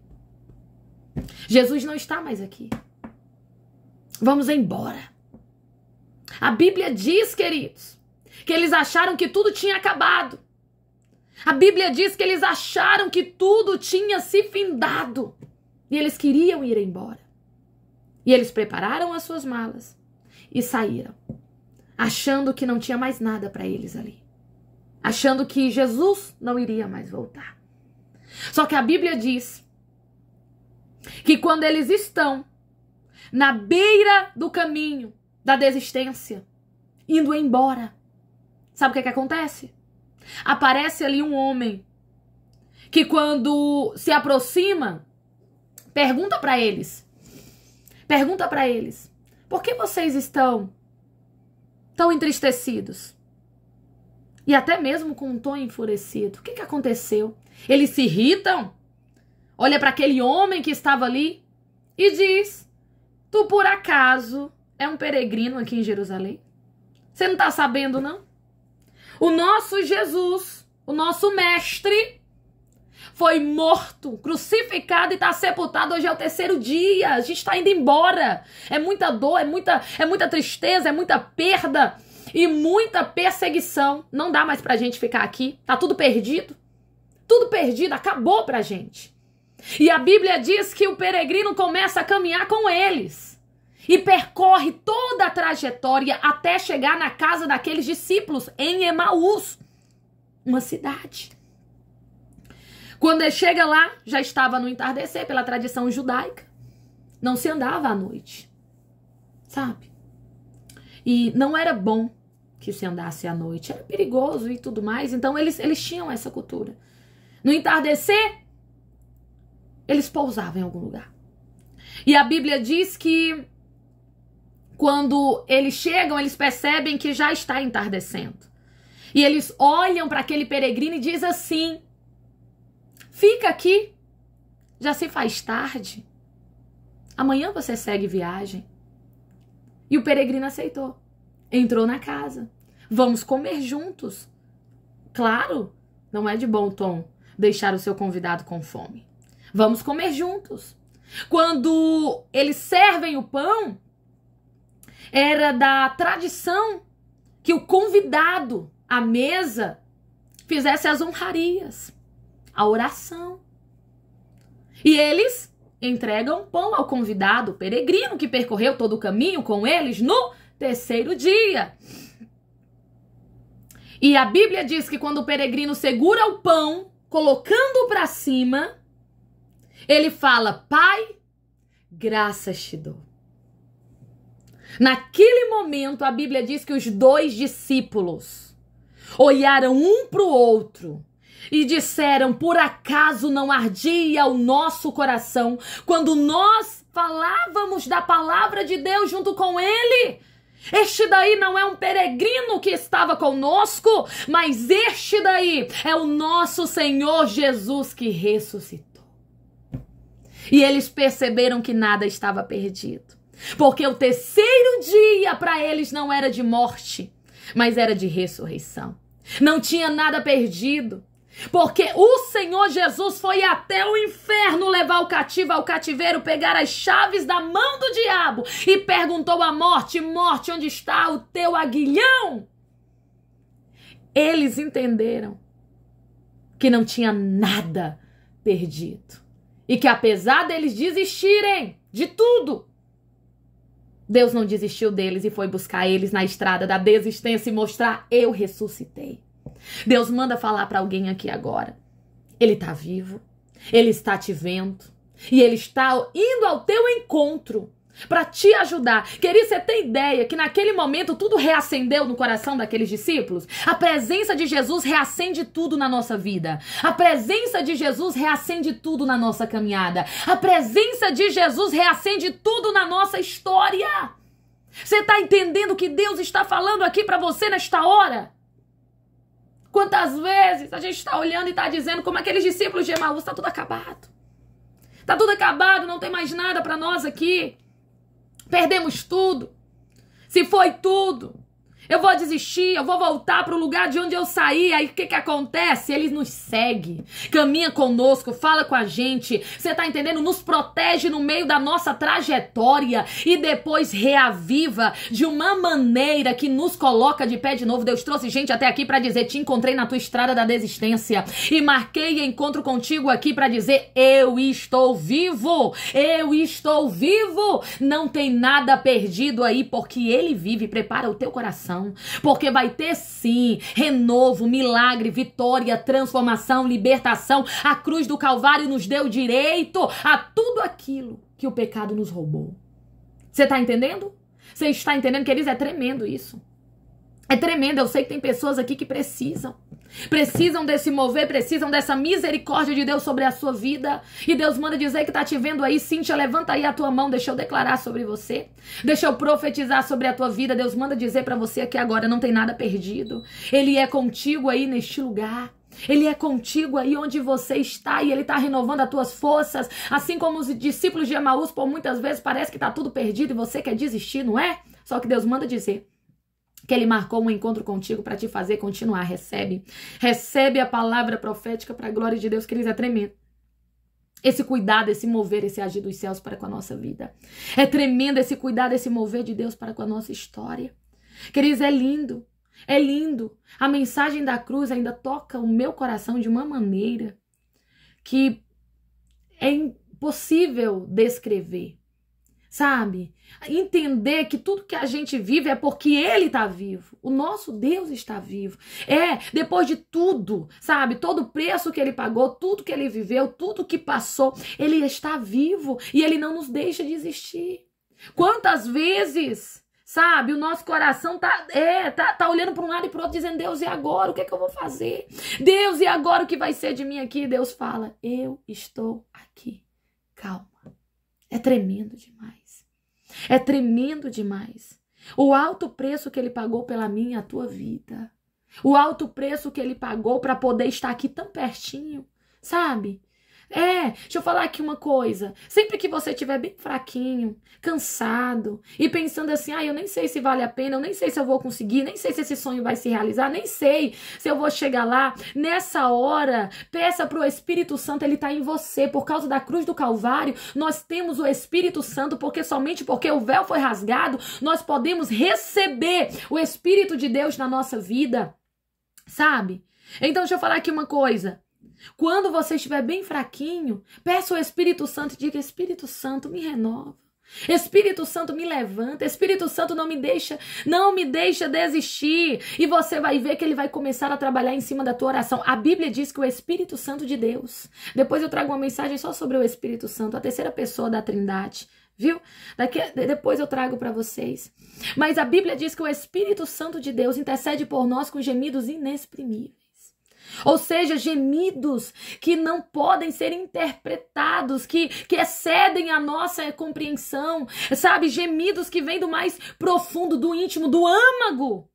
A: Jesus não está mais aqui. Vamos embora. A Bíblia diz, queridos, que eles acharam que tudo tinha acabado. A Bíblia diz que eles acharam que tudo tinha se findado. E eles queriam ir embora. E eles prepararam as suas malas e saíram, achando que não tinha mais nada para eles ali. Achando que Jesus não iria mais voltar. Só que a Bíblia diz que quando eles estão na beira do caminho da desistência, indo embora, sabe o que acontece? Aparece ali um homem que, quando se aproxima, pergunta para eles, por que vocês estão tão entristecidos? E até mesmo com um tom enfurecido. O que aconteceu? Eles se irritam, olha para aquele homem que estava ali e diz: tu por acaso é um peregrino aqui em Jerusalém? Você não está sabendo, não? O nosso Jesus, o nosso mestre, foi morto, crucificado e está sepultado. Hoje é o 3º dia. A gente está indo embora. É muita dor, é muita tristeza, é muita perda e muita perseguição. Não dá mais pra gente ficar aqui. Tá tudo perdido. Tudo perdido, acabou pra gente. E a Bíblia diz que o peregrino começa a caminhar com eles e percorre toda a trajetória até chegar na casa daqueles discípulos em Emaús, uma cidade. Quando ele chega lá, já estava no entardecer, pela tradição judaica. Não se andava à noite, sabe? E não era bom que se andasse à noite, era perigoso e tudo mais. Então eles tinham essa cultura. No entardecer, eles pousavam em algum lugar. E a Bíblia diz que quando eles chegam, eles percebem que já está entardecendo. E eles olham para aquele peregrino e dizem assim: fica aqui, já se faz tarde. Amanhã você segue viagem. E o peregrino aceitou. Entrou na casa. Vamos comer juntos. Claro, não é de bom tom deixar o seu convidado com fome. Vamos comer juntos. Quando eles servem o pão, era da tradição que o convidado à mesa fizesse as honrarias, a oração. E eles entregam pão ao convidado, o peregrino que percorreu todo o caminho com eles no 3º dia. E a Bíblia diz que quando o peregrino segura o pão, colocando para cima, ele fala: Pai, graças te dou. Naquele momento, a Bíblia diz que os 2 discípulos olharam um para o outro e disseram: por acaso não ardia o nosso coração quando nós falávamos da palavra de Deus junto com ele? Este daí não é um peregrino que estava conosco, mas este daí é o nosso Senhor Jesus que ressuscitou. E eles perceberam que nada estava perdido, porque o 3º dia para eles não era de morte, mas era de ressurreição. Não tinha nada perdido, porque o Senhor Jesus foi até o inferno levar o cativo ao cativeiro, pegar as chaves da mão do diabo e perguntou à morte: morte, onde está o teu aguilhão? Eles entenderam que não tinha nada perdido e que apesar deles desistirem de tudo, Deus não desistiu deles e foi buscar eles na estrada da desistência e mostrar: eu ressuscitei. Deus manda falar para alguém aqui agora. Ele está vivo, ele está te vendo e ele está indo ao teu encontro para te ajudar. Querido, você tem ideia que naquele momento tudo reacendeu no coração daqueles discípulos? A presença de Jesus reacende tudo na nossa vida. A presença de Jesus reacende tudo na nossa caminhada. A presença de Jesus reacende tudo na nossa história. Você está entendendo o que Deus está falando aqui para você nesta hora? Quantas vezes a gente está olhando e está dizendo como aqueles discípulos de Emaús: está tudo acabado. Está tudo acabado, não tem mais nada para nós aqui. Perdemos tudo. Se foi tudo, eu vou desistir, eu vou voltar para o lugar de onde eu saí. Aí o que acontece? Ele nos segue, caminha conosco, fala com a gente. Você tá entendendo? Nos protege no meio da nossa trajetória e depois reaviva de uma maneira que nos coloca de pé de novo. Deus trouxe gente até aqui para dizer: te encontrei na tua estrada da desistência e marquei encontro contigo aqui para dizer: eu estou vivo, eu estou vivo. Não tem nada perdido aí, porque ele vive. Prepara o teu coração, porque vai ter sim renovo, milagre, vitória, transformação, libertação. A cruz do Calvário nos deu direito a tudo aquilo que o pecado nos roubou. Você tá entendendo? Você está entendendo, queridos? É tremendo isso. É tremendo. Eu sei que tem pessoas aqui que precisam desse mover, precisam dessa misericórdia de Deus sobre a sua vida. E Deus manda dizer que tá te vendo aí. Cíntia, levanta aí a tua mão, deixa eu declarar sobre você, deixa eu profetizar sobre a tua vida. Deus manda dizer pra você aqui agora: não tem nada perdido. Ele é contigo aí neste lugar. Ele é contigo aí onde você está e ele está renovando as tuas forças, assim como os discípulos de Emaús. Por muitas vezes parece que tá tudo perdido e você quer desistir, não é? Só que Deus manda dizer que ele marcou um encontro contigo para te fazer continuar. Recebe a palavra profética para a glória de Deus, queridos, é tremendo. Esse cuidado, esse mover, esse agir dos céus para com a nossa vida. É tremendo esse cuidado, esse mover de Deus para com a nossa história. Queridos, é lindo. É lindo. A mensagem da cruz ainda toca o meu coração de uma maneira que é impossível descrever. Sabe? Entender que tudo que a gente vive é porque Ele está vivo. O nosso Deus está vivo. Depois de tudo, sabe? Todo o preço que Ele pagou, tudo que Ele viveu, tudo que passou, Ele está vivo e Ele não nos deixa desistir. Quantas vezes, sabe? O nosso coração tá olhando para um lado e para o outro, dizendo, Deus, e agora? O que é que eu vou fazer? Deus, e agora o que vai ser de mim aqui? E Deus fala, eu estou aqui. Calma. É tremendo demais. É tremendo demais. O alto preço que Ele pagou pela minha e a tua vida. O alto preço que Ele pagou para poder estar aqui tão pertinho, sabe? Deixa eu falar aqui uma coisa. Sempre que você estiver bem fraquinho, cansado e pensando assim, eu nem sei se vale a pena, eu nem sei se eu vou conseguir, nem sei se esse sonho vai se realizar, nem sei se eu vou chegar lá. Nessa hora, peça para o Espírito Santo, ele está em você. Por causa da cruz do Calvário, nós temos o Espírito Santo, somente porque o véu foi rasgado, nós podemos receber o Espírito de Deus na nossa vida, sabe? Então, deixa eu falar aqui uma coisa. Quando você estiver bem fraquinho, peça ao Espírito Santo e diga, Espírito Santo, me renova. Espírito Santo, me levanta. Espírito Santo, não me deixa desistir. E você vai ver que ele vai começar a trabalhar em cima da tua oração. A Bíblia diz que o Espírito Santo de Deus, depois eu trago uma mensagem só sobre o Espírito Santo, a terceira pessoa da Trindade, viu? Depois eu trago para vocês. Mas a Bíblia diz que o Espírito Santo de Deus intercede por nós com gemidos inexprimíveis. Ou seja, gemidos que não podem ser interpretados, que excedem a nossa compreensão, sabe? Gemidos que vêm do mais profundo, do íntimo, do âmago.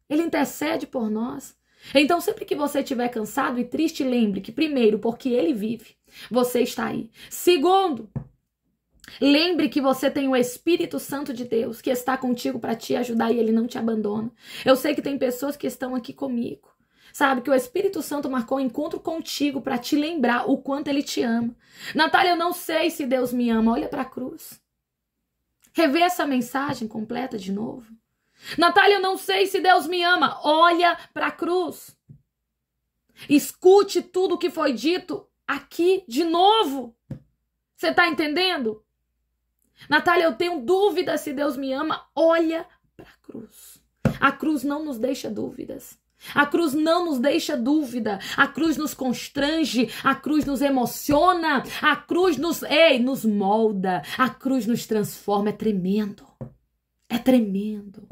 A: Ele intercede por nós. Então, sempre que você estiver cansado e triste, lembre que, primeiro, porque Ele vive, você está aí. Segundo, lembre que você tem o Espírito Santo de Deus que está contigo para te ajudar e Ele não te abandona. Eu sei que tem pessoas que estão aqui comigo. Sabe, que o Espírito Santo marcou um encontro contigo para te lembrar o quanto Ele te ama. Natália, eu não sei se Deus me ama. Olha para a cruz. Revê essa mensagem completa de novo. Natália, eu não sei se Deus me ama. Olha para a cruz. Escute tudo o que foi dito aqui de novo. Você está entendendo? Natália, eu tenho dúvida se Deus me ama. Olha para a cruz. A cruz não nos deixa dúvidas. A cruz não nos deixa dúvida, a cruz nos constrange, a cruz nos emociona, a cruz nos molda, a cruz nos transforma. É tremendo, é tremendo.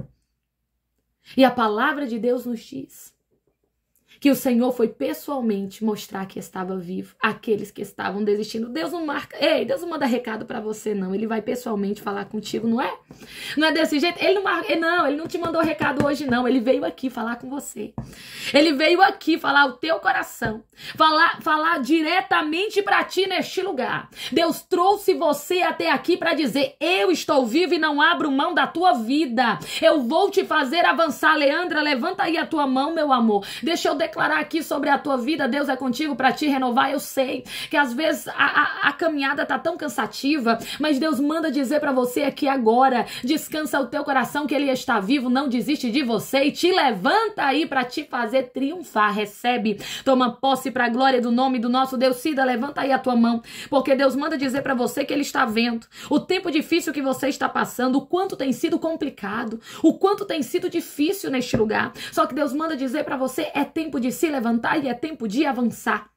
A: E a palavra de Deus nos diz que o Senhor foi pessoalmente mostrar que estava vivo àqueles que estavam desistindo. Deus não marca, Deus não manda recado para você não, Ele vai pessoalmente falar contigo, não é? Não é desse jeito? Ele não te mandou recado hoje não, Ele veio aqui falar com você. Ele veio aqui falar o teu coração, falar diretamente para ti neste lugar. Deus trouxe você até aqui para dizer, eu estou vivo e não abro mão da tua vida. Eu vou te fazer avançar. Leandra, levanta aí a tua mão, meu amor. Deixa eu declarar aqui sobre a tua vida. Deus é contigo para te renovar. Eu sei que às vezes a caminhada tá tão cansativa, mas Deus manda dizer para você aqui agora, descansa o teu coração que Ele está vivo, não desiste de você e te levanta aí para te fazer triunfar. Recebe, toma posse para a glória do nome do nosso Deus. Cida, levanta aí a tua mão, porque Deus manda dizer para você que Ele está vendo o tempo difícil que você está passando, o quanto tem sido complicado, o quanto tem sido difícil neste lugar. Só que Deus manda dizer para você, é tempo de se levantar e é tempo de avançar.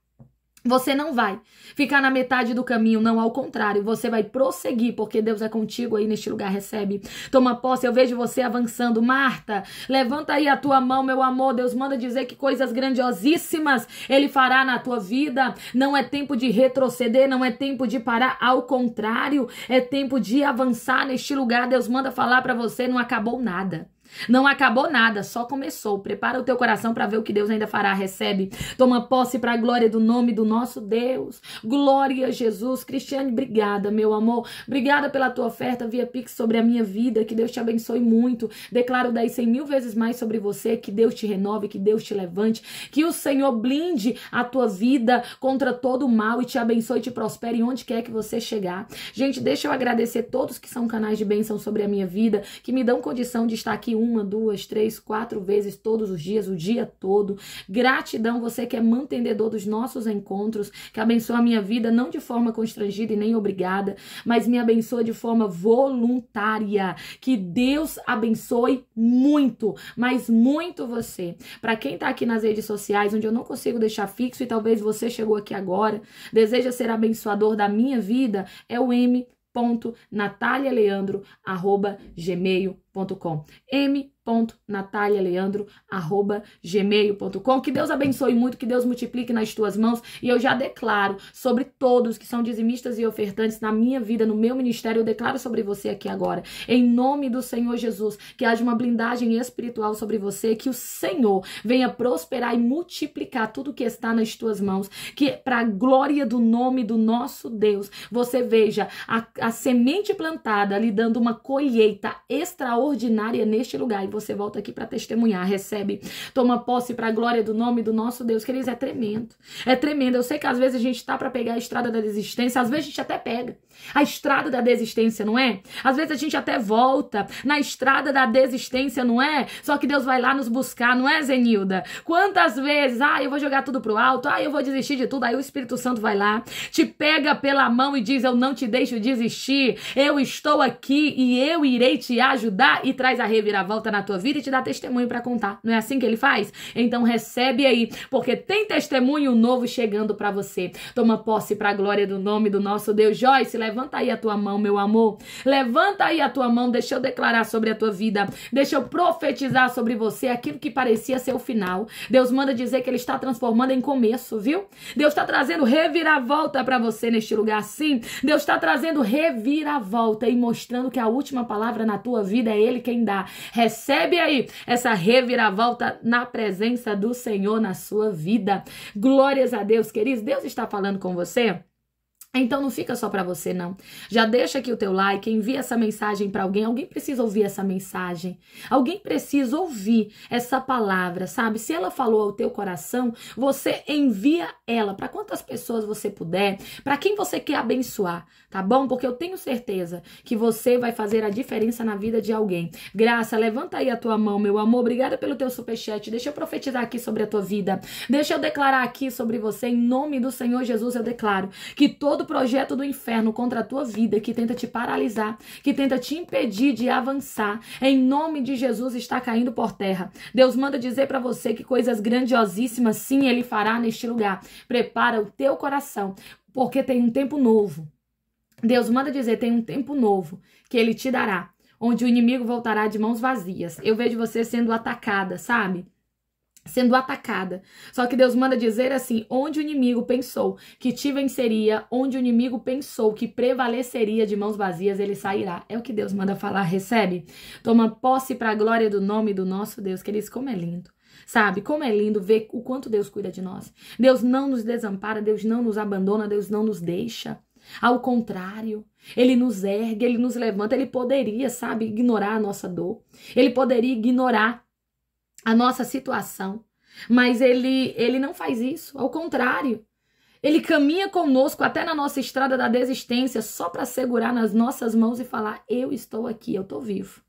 A: Você não vai ficar na metade do caminho, não, ao contrário, você vai prosseguir, porque Deus é contigo aí neste lugar. Recebe, toma posse, eu vejo você avançando. Marta, levanta aí a tua mão, meu amor. Deus manda dizer que coisas grandiosíssimas Ele fará na tua vida. Não é tempo de retroceder, não é tempo de parar, ao contrário, é tempo de avançar neste lugar. Deus manda falar para você, não acabou nada. Não acabou nada, só começou. Prepara o teu coração para ver o que Deus ainda fará. Recebe. Toma posse para a glória do nome do nosso Deus. Glória a Jesus. Cristiane, obrigada, meu amor. Obrigada pela tua oferta via Pix sobre a minha vida. Que Deus te abençoe muito. Declaro 10, 100 mil vezes mais sobre você. Que Deus te renove, que Deus te levante. Que o Senhor blinde a tua vida contra todo o mal e te abençoe e te prospere onde quer que você chegar. Gente, deixa eu agradecer todos que são canais de bênção sobre a minha vida, que me dão condição de estar aqui 1, 2, 3, 4 vezes todos os dias, o dia todo. Gratidão, você que é mantenedor dos nossos encontros, que abençoa a minha vida, não de forma constrangida e nem obrigada, mas me abençoa de forma voluntária. Que Deus abençoe muito, mas muito você. Para quem tá aqui nas redes sociais, onde eu não consigo deixar fixo, e talvez você chegou aqui agora, deseja ser abençoador da minha vida, é o m.natalialeandro@gmail.com. m.natalialeandro@gmail.com. Que Deus abençoe muito, que Deus multiplique nas tuas mãos, e eu já declaro sobre todos que são dizimistas e ofertantes na minha vida, no meu ministério, eu declaro sobre você aqui agora, em nome do Senhor Jesus, que haja uma blindagem espiritual sobre você, que o Senhor venha prosperar e multiplicar tudo que está nas tuas mãos, que para a glória do nome do nosso Deus, você veja a semente plantada lhe dando uma colheita extraordinária neste lugar, e você volta aqui para testemunhar. Recebe, toma posse para a glória do nome do nosso Deus. Queridos, é tremendo, é tremendo. Eu sei que às vezes a gente tá para pegar a estrada da desistência, às vezes a gente até pega a estrada da desistência, não é? Às vezes a gente até volta na estrada da desistência, não é? Só que Deus vai lá nos buscar, não é, Zenilda? Quantas vezes, eu vou jogar tudo pro alto, eu vou desistir de tudo, aí o Espírito Santo vai lá, te pega pela mão e diz, eu não te deixo desistir, eu estou aqui e eu irei te ajudar, e traz a reviravolta na tua vida e te dá testemunho para contar. Não é assim que ele faz? Então recebe aí, porque tem testemunho novo chegando para você. Toma posse para a glória do nome do nosso Deus. Joyce, levanta aí a tua mão, meu amor. Levanta aí a tua mão, deixa eu declarar sobre a tua vida. Deixa eu profetizar sobre você aquilo que parecia ser o final. Deus manda dizer que ele está transformando em começo, viu? Deus está trazendo reviravolta para você neste lugar, sim. Deus está trazendo reviravolta e mostrando que a última palavra na tua vida é ele quem dá. Recebe aí essa reviravolta na presença do Senhor na sua vida. Glórias a Deus, queridos. Deus está falando com você? Então não fica só para você, não. Já deixa aqui o teu like, envia essa mensagem para alguém. Alguém precisa ouvir essa mensagem. Alguém precisa ouvir essa palavra, sabe? Se ela falou ao teu coração, você envia ela para quantas pessoas você puder, para quem você quer abençoar, tá bom? Porque eu tenho certeza que você vai fazer a diferença na vida de alguém. Graça, levanta aí a tua mão, meu amor. Obrigada pelo teu superchat. Deixa eu profetizar aqui sobre a tua vida. Deixa eu declarar aqui sobre você, em nome do Senhor Jesus, eu declaro que todo projeto do inferno contra a tua vida, que tenta te paralisar, que tenta te impedir de avançar, em nome de Jesus está caindo por terra. Deus manda dizer para você que coisas grandiosíssimas sim ele fará neste lugar. Prepara o teu coração, porque tem um tempo novo. Deus manda dizer, tem um tempo novo que ele te dará, onde o inimigo voltará de mãos vazias. Eu vejo você sendo atacada, sabe? Sendo atacada. Só que Deus manda dizer assim, onde o inimigo pensou que te venceria, onde o inimigo pensou que prevaleceria de mãos vazias, ele sairá. É o que Deus manda falar, recebe? Toma posse para a glória do nome do nosso Deus, queridos, como é lindo. Sabe, como é lindo ver o quanto Deus cuida de nós. Deus não nos desampara, Deus não nos abandona, Deus não nos deixa. Ao contrário, ele nos ergue, ele nos levanta, ele poderia, sabe, ignorar a nossa dor. Ele poderia ignorar a nossa situação, mas ele não faz isso, ao contrário, ele caminha conosco até na nossa estrada da desistência só para segurar nas nossas mãos e falar, eu estou aqui, eu estou vivo.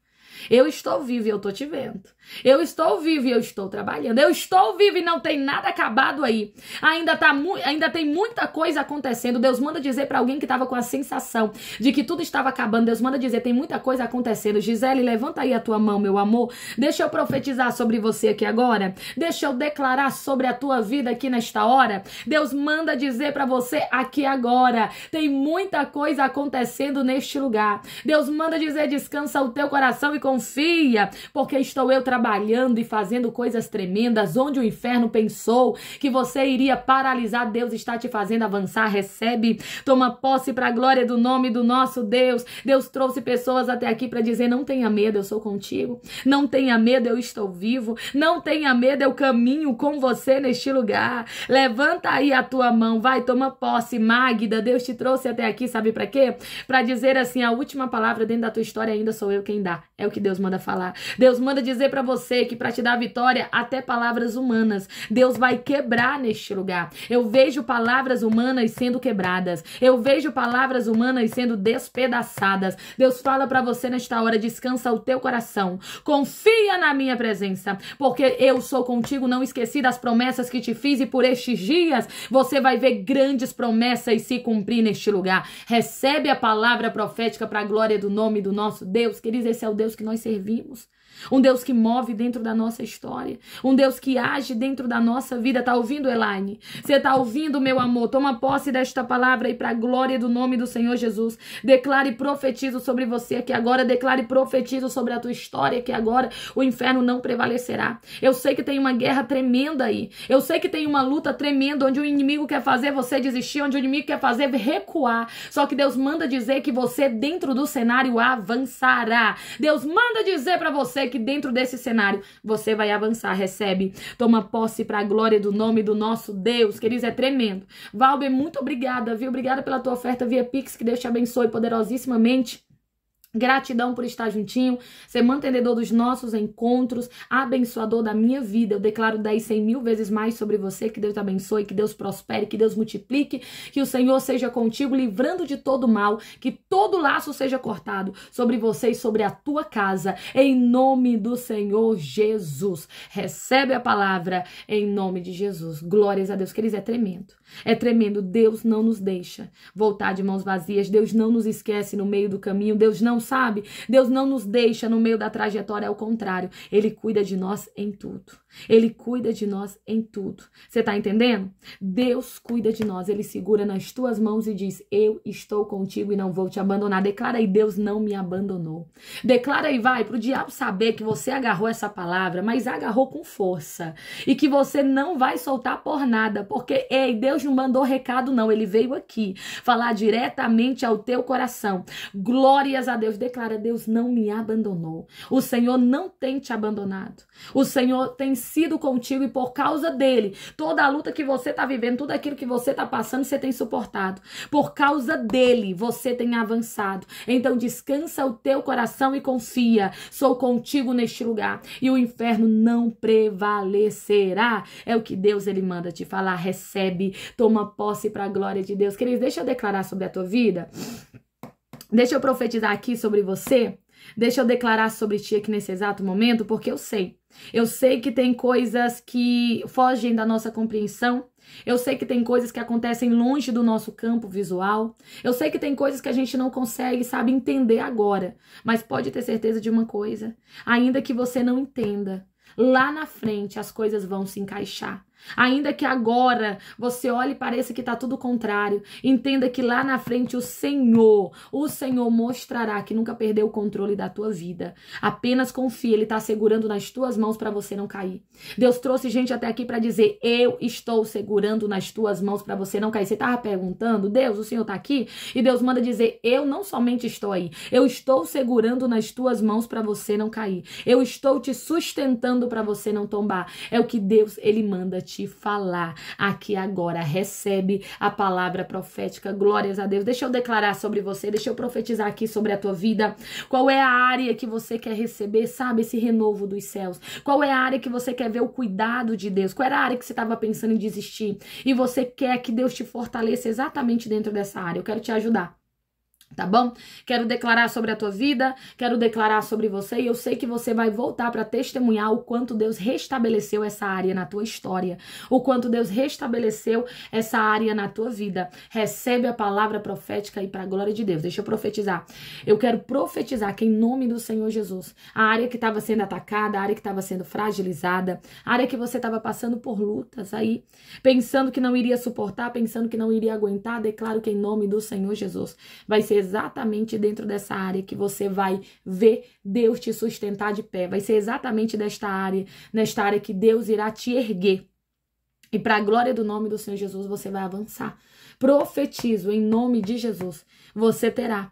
A: Eu estou vivo e eu estou te vendo. Eu estou vivo e eu estou trabalhando. Eu estou vivo e não tem nada acabado aí. Ainda tem muita coisa acontecendo. Deus manda dizer para alguém que estava com a sensação de que tudo estava acabando. Deus manda dizer, tem muita coisa acontecendo. Gisele, levanta aí a tua mão, meu amor. Deixa eu profetizar sobre você aqui agora. Deixa eu declarar sobre a tua vida aqui nesta hora. Deus manda dizer para você aqui agora. Tem muita coisa acontecendo neste lugar. Deus manda dizer, descansa o teu coração e confia confia, porque estou eu trabalhando e fazendo coisas tremendas. Onde o inferno pensou que você iria paralisar, Deus está te fazendo avançar. Recebe, toma posse para a glória do nome do nosso Deus. Deus trouxe pessoas até aqui para dizer: não tenha medo, eu sou contigo. Não tenha medo, eu estou vivo. Não tenha medo, eu caminho com você neste lugar. Levanta aí a tua mão, vai, toma posse. Magda, Deus te trouxe até aqui, sabe para quê? Para dizer assim: a última palavra dentro da tua história ainda sou eu quem dá. É o que Deus manda falar. Deus manda dizer para você que para te dar vitória, até palavras humanas, Deus vai quebrar neste lugar. Eu vejo palavras humanas sendo quebradas. Eu vejo palavras humanas sendo despedaçadas. Deus fala para você nesta hora: descansa o teu coração. Confia na minha presença, porque eu sou contigo. Não esqueci das promessas que te fiz, e por estes dias você vai ver grandes promessas se cumprir neste lugar. Recebe a palavra profética para a glória do nome do nosso Deus. Queridos, esse é o Deus que nós servimos. Um Deus que move dentro da nossa história. Um Deus que age dentro da nossa vida. Tá ouvindo, Elaine? Você tá ouvindo, meu amor? Toma posse desta palavra aí para a glória do nome do Senhor Jesus. Declare e profetizo sobre você que agora. Declare e profetizo sobre a tua história que agora o inferno não prevalecerá. Eu sei que tem uma guerra tremenda aí. Eu sei que tem uma luta tremenda onde o inimigo quer fazer você desistir, onde o inimigo quer fazer recuar. Só que Deus manda dizer que você dentro do cenário avançará. Deus manda dizer para você que dentro desse cenário você vai avançar. Recebe, toma posse para a glória do nome do nosso Deus. Queridos, é tremendo. Valber, muito obrigada, viu? Obrigada pela tua oferta via Pix, que Deus te abençoe poderosíssimamente. Gratidão por estar juntinho, ser mantenedor dos nossos encontros, abençoador da minha vida. Eu declaro 10, 100 mil vezes mais sobre você. Que Deus te abençoe, que Deus prospere, que Deus multiplique, que o Senhor seja contigo, livrando de todo mal, que todo laço seja cortado sobre você e sobre a tua casa, em nome do Senhor Jesus. Recebe a palavra em nome de Jesus. Glórias a Deus. Queridos, é tremendo. É tremendo. Deus não nos deixa voltar de mãos vazias. Deus não nos esquece no meio do caminho. Deus não sabe. Deus não nos deixa no meio da trajetória. Ao contrário, Ele cuida de nós em tudo. Ele cuida de nós em tudo. Você tá entendendo? Deus cuida de nós. Ele segura nas tuas mãos e diz: eu estou contigo e não vou te abandonar. Declara aí: Deus não me abandonou. Declara aí, vai, pro diabo saber que você agarrou essa palavra, mas agarrou com força. E que você não vai soltar por nada. Porque, ei, Deus não mandou recado não. Ele veio aqui falar diretamente ao teu coração. Glórias a Deus. Declara: Deus não me abandonou. O Senhor não tem te abandonado. O Senhor tem sido contigo, e por causa dele, toda a luta que você está vivendo, tudo aquilo que você está passando, você tem suportado. Por causa dele, você tem avançado. Então descansa o teu coração e confia. Sou contigo neste lugar e o inferno não prevalecerá. É o que Deus, ele manda te falar. Recebe, toma posse para a glória de Deus. Queridos, deixa eu declarar sobre a tua vida. Deixa eu profetizar aqui sobre você. Deixa eu declarar sobre ti aqui nesse exato momento, porque eu sei. Eu sei que tem coisas que fogem da nossa compreensão. Eu sei que tem coisas que acontecem longe do nosso campo visual. Eu sei que tem coisas que a gente não consegue, sabe, entender agora. Mas pode ter certeza de uma coisa. Ainda que você não entenda, lá na frente as coisas vão se encaixar. Ainda que agora você olhe e pareça que está tudo contrário, entenda que lá na frente o Senhor mostrará que nunca perdeu o controle da tua vida. Apenas confia, Ele está segurando nas tuas mãos para você não cair. Deus trouxe gente até aqui para dizer: eu estou segurando nas tuas mãos para você não cair. Você estava perguntando: Deus, o Senhor está aqui? E Deus manda dizer: eu não somente estou aí, eu estou segurando nas tuas mãos para você não cair. Eu estou te sustentando para você não tombar. É o que Deus, Ele manda te falar aqui agora. Recebe a palavra profética. Glórias a Deus. Deixa eu declarar sobre você, deixa eu profetizar aqui sobre a tua vida. Qual é a área que você quer receber, sabe, esse renovo dos céus? Qual é a área que você quer ver o cuidado de Deus? Qual era a área que você estava pensando em desistir e você quer que Deus te fortaleça exatamente dentro dessa área? Eu quero te ajudar. Tá bom? Quero declarar sobre a tua vida, quero declarar sobre você, e eu sei que você vai voltar para testemunhar o quanto Deus restabeleceu essa área na tua história, o quanto Deus restabeleceu essa área na tua vida. Recebe a palavra profética aí para a glória de Deus. Deixa eu profetizar. Eu quero profetizar que em nome do Senhor Jesus, a área que estava sendo atacada, a área que estava sendo fragilizada, a área que você estava passando por lutas aí, pensando que não iria suportar, pensando que não iria aguentar, declaro que em nome do Senhor Jesus vai ser exatamente dentro dessa área que você vai ver Deus te sustentar de pé. Vai ser exatamente nesta área que Deus irá te erguer. E para a glória do nome do Senhor Jesus, você vai avançar. Profetizo em nome de Jesus, você terá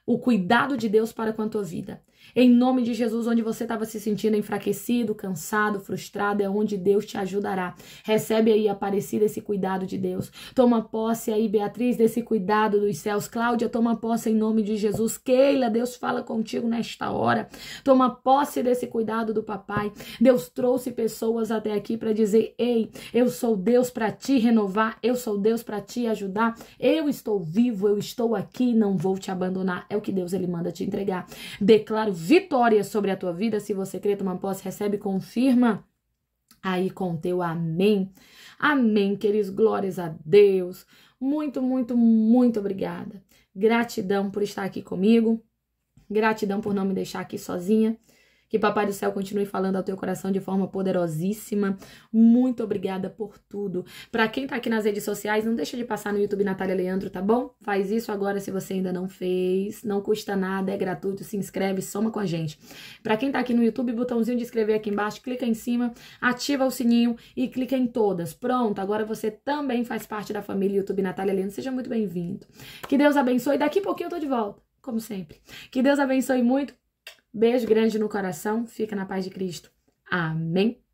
A: o cuidado de Deus para com a tua vida. Em nome de Jesus, onde você estava se sentindo enfraquecido, cansado, frustrado, é onde Deus te ajudará. Recebe aí, Aparecida, esse cuidado de Deus. Toma posse aí, Beatriz, desse cuidado dos céus. Cláudia, toma posse em nome de Jesus. Keila, Deus fala contigo nesta hora. Toma posse desse cuidado do papai. Deus trouxe pessoas até aqui para dizer, ei, eu sou Deus para te renovar, eu sou Deus para te ajudar, eu estou vivo, eu estou aqui, não vou te abandonar. É o que Deus ele manda te entregar. Declaro vitória sobre a tua vida. Se você crê, toma posse, recebe, confirma aí com o teu amém. Amém, queridos, glórias a Deus. Muito, muito, muito obrigada. Gratidão por estar aqui comigo. Gratidão por não me deixar aqui sozinha. Que Papai do Céu continue falando ao teu coração de forma poderosíssima. Muito obrigada por tudo. Para quem tá aqui nas redes sociais, não deixa de passar no YouTube Natália Leandro, tá bom? Faz isso agora se você ainda não fez. Não custa nada, é gratuito. Se inscreve, soma com a gente. Para quem tá aqui no YouTube, botãozinho de inscrever aqui embaixo, clica em cima, ativa o sininho e clica em todas. Pronto, agora você também faz parte da família YouTube Natália Leandro. Seja muito bem-vindo. Que Deus abençoe. Daqui a pouquinho eu tô de volta, como sempre. Que Deus abençoe muito. Beijo grande no coração. Fica na paz de Cristo. Amém.